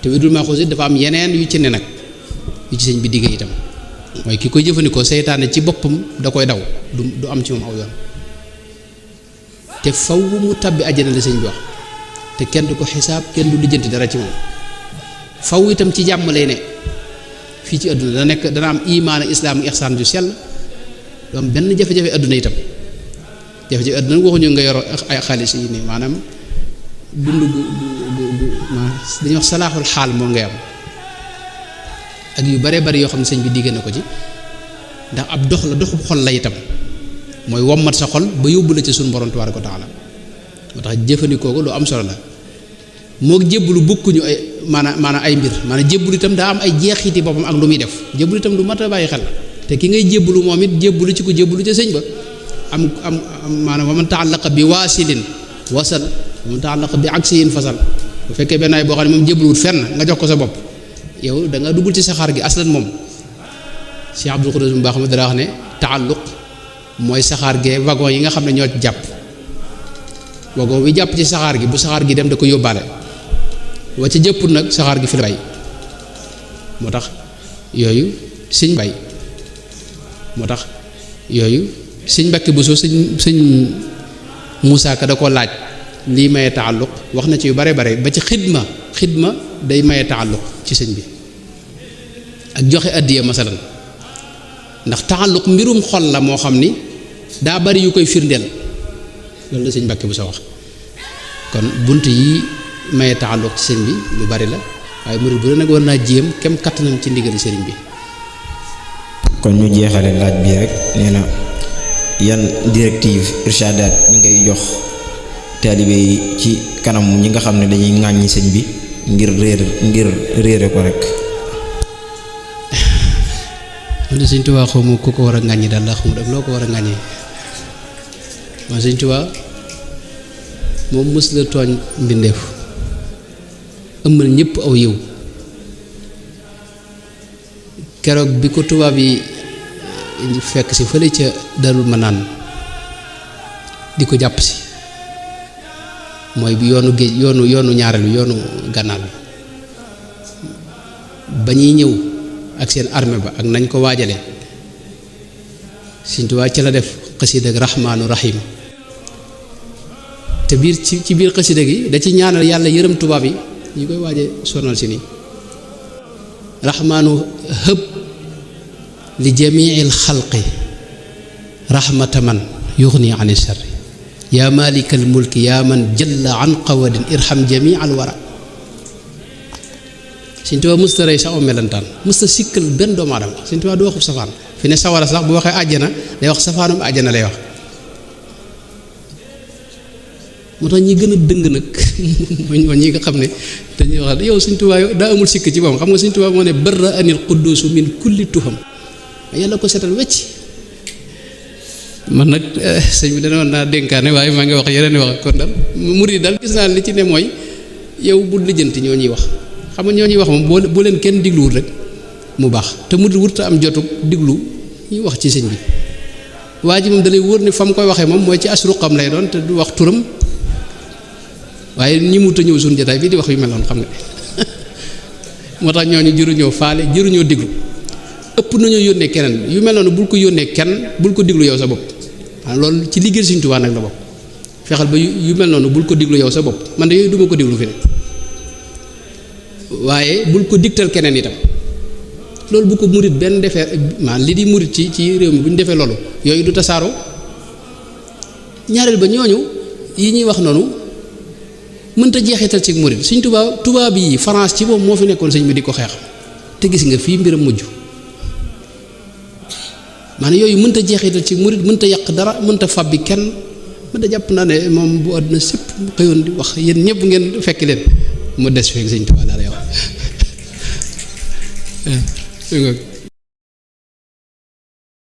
te wirdul maaxuus it dafa am yeneen yu ci ne nag yu ci sëñ bi digge itam mooy ki koy jëfandikoo seytaane ci boppam da koy daw du am ci moom aw yoon te faw mu tabbi àjjana la sëñ bi wax te kenn du ko xisaab kenn du lijjanti dara ci moom faw itam ci jàmm lay ne fii ci àdduna dana am imaan ak islaam ak ihsaan ju sell du am benn jafe-jafe àdduna itam jafe-jafe àdduna waxuñu nga yor ay xaalis yi nii maanaam dund gu dañuy wax salaaxul xaal moo ngay am ak yu bare bari yoo xam ne sëñ bi digg na ko ci ndax ab dox la doxub xol la itam mooy wommat sa xol ba yóbbu la ci suñu borom tabaaraka wa taala moo tax jëfandikoo ko lu am solo la moo jébbalu bokkuñu ay maanaam ay mbir maanaam jébbalu itam daa am ay jeexiti boppam ak lu muy def jébbalu itam lu mat a bàyyi xel te ki ngay jébbalu moom it jébbalu ci ko jébbalu ca sëñ ba am maanaam wa man taallaqa bi waasilin wasal wa man taallaqa bi aksiyin fasal bu fekkee benn ay boo xam ne moom jébbaluwut fenn nga jox ko sa bopp yow da nga duggul ci saxaar gi aslan moom Cheikh Abdul Xudoos mu baax ma dara wax ne taalluq mooy saxaar gee wagon yi nga xam ne ñoo jàpp wagon bi jàpp ci saxaar gi bu saxaar gi dem da ko yóbbaale wa ca jëpput nag saxaar gi fi la bay moo tax yooyu sëñ bay moo tax yooyu sëñ Mbàkke Buso sëñ Muusaa Ka da ko laaj lii maye taalluq wax na ci yu bare bare ba ci xidma day maye taalluq ci sëñ bi ak joxe addiya masalan ndax taalluq mbirum xol la moo xam ni daa bari yu koy firndeel loolu la sëñ Mbàkke Buso wax kon bunt yi maye taalluq ci sëñ bi lu bari la waaye murid bu ne nag war naa jéem kem kattanam ci ndigali sëriñ bi. kon ñu jeexale laaj bi rek nee na yan directive irshadaat ñi ngay jox taalibe yi ci kanam ñi nga xam ne dañuy ŋàññi sëñ bi ngir réere ko rek. man de sëñ Tuubaa xaw ma ku ko war a ŋàññi daal laa xamul ak loo ko war a ŋàññi man sëñ Tuubaa moom mës la tooñ mbindeef ëmmal ñëpp aw yiw keroog bi ko tubaab yi fekk si fële ca Darul Manaan di ko jàpp si mooy bi yoonu géej yoonu ñaareelu yoonu gànnaar bi ba ñuy ñëw ak seen armée ba ak nañ ko waajale Sëñ Tuubaa ci la def xasida ak rahmaanu rahim te biir ci biir xasida gi da ci ñaanal yàlla yërëm tubaab yi ñu koy waaje sonal si nii rahmaanu hëb li jamiil xalqi rahmata man yuxni an sharri yaa malikal mulki yaa man jalla an qawadin irham jamial wara. Sëñ Tuubaa mësta rey sax aw melentaan mësta sikkal benn doomu aadama. Sëñ Tuubaa du waxub safaan fi ne sawara sax bu waxee àjjana day wax safaanum àjjana lay wax. moo tax ñi gën a dëng nag mooy ñi nga xam ne dañuy wax yow Sëñ Tuubaa daa amul sikk ci moom xam nga Sëñ Tuubaa moo ne barra anil quddusu min kulli tuham yàlla ko setal wecc. man nag sëñ bi dana woon naa dénkaane waaye maa ngi wax yeneen wax kon daal murid daal gis naa li ci ne mooy yow bu lijjanti ñoo ñuy wax xam nga ñoo ñuy wax moom boo leen kenn digluwul rek mu baax te murid wurta am jotug diglu ñuy wax ci sëñ bi. waa ji moom dalay wóor ne fa mu koy waxee moom mooy ci asruqam lay doon te du wax turam waaye ñi mu ta ñëw suñu jotaay bii di wax yu mel noonu xam nga moo tax ñooñu jëruñoo faale jëruñoo diglu ëpp nañoo yónnee keneen yu mel noonu bul ko yónnee kenn bul ko diglu yow sa bopp waaw loolu ci liggéey Sëñ Tuubaa nag la bopp fexeel ba yu mel noonu bul ko diglu yow sa bopp man de yooyu duma ko diglu fi ne waaye bul ko digtal keneen itam loolu bu ko murit benn defee maanaam li di murit ci réew mi bu ñu defee loolu yooyu du tasaaroo ñaareel ba ñooñu yi ñuy wax noonu mënta jeexital ci murit Sëñ Tuubaa tubaab yi France ci moom moo fi nekkoon sëñ bi di ko xeex te gis nga fii mbiram mujj maanaam yooyu mënta jeexital ci murit mënta yàq dara mënta fabbi kenn mënta jàpp naa ne moom bu àdduna sépp xëyoon di wax yéen ñëpp ngeen fekk leen mu des feek Sëñ Tuubaa laa lay wax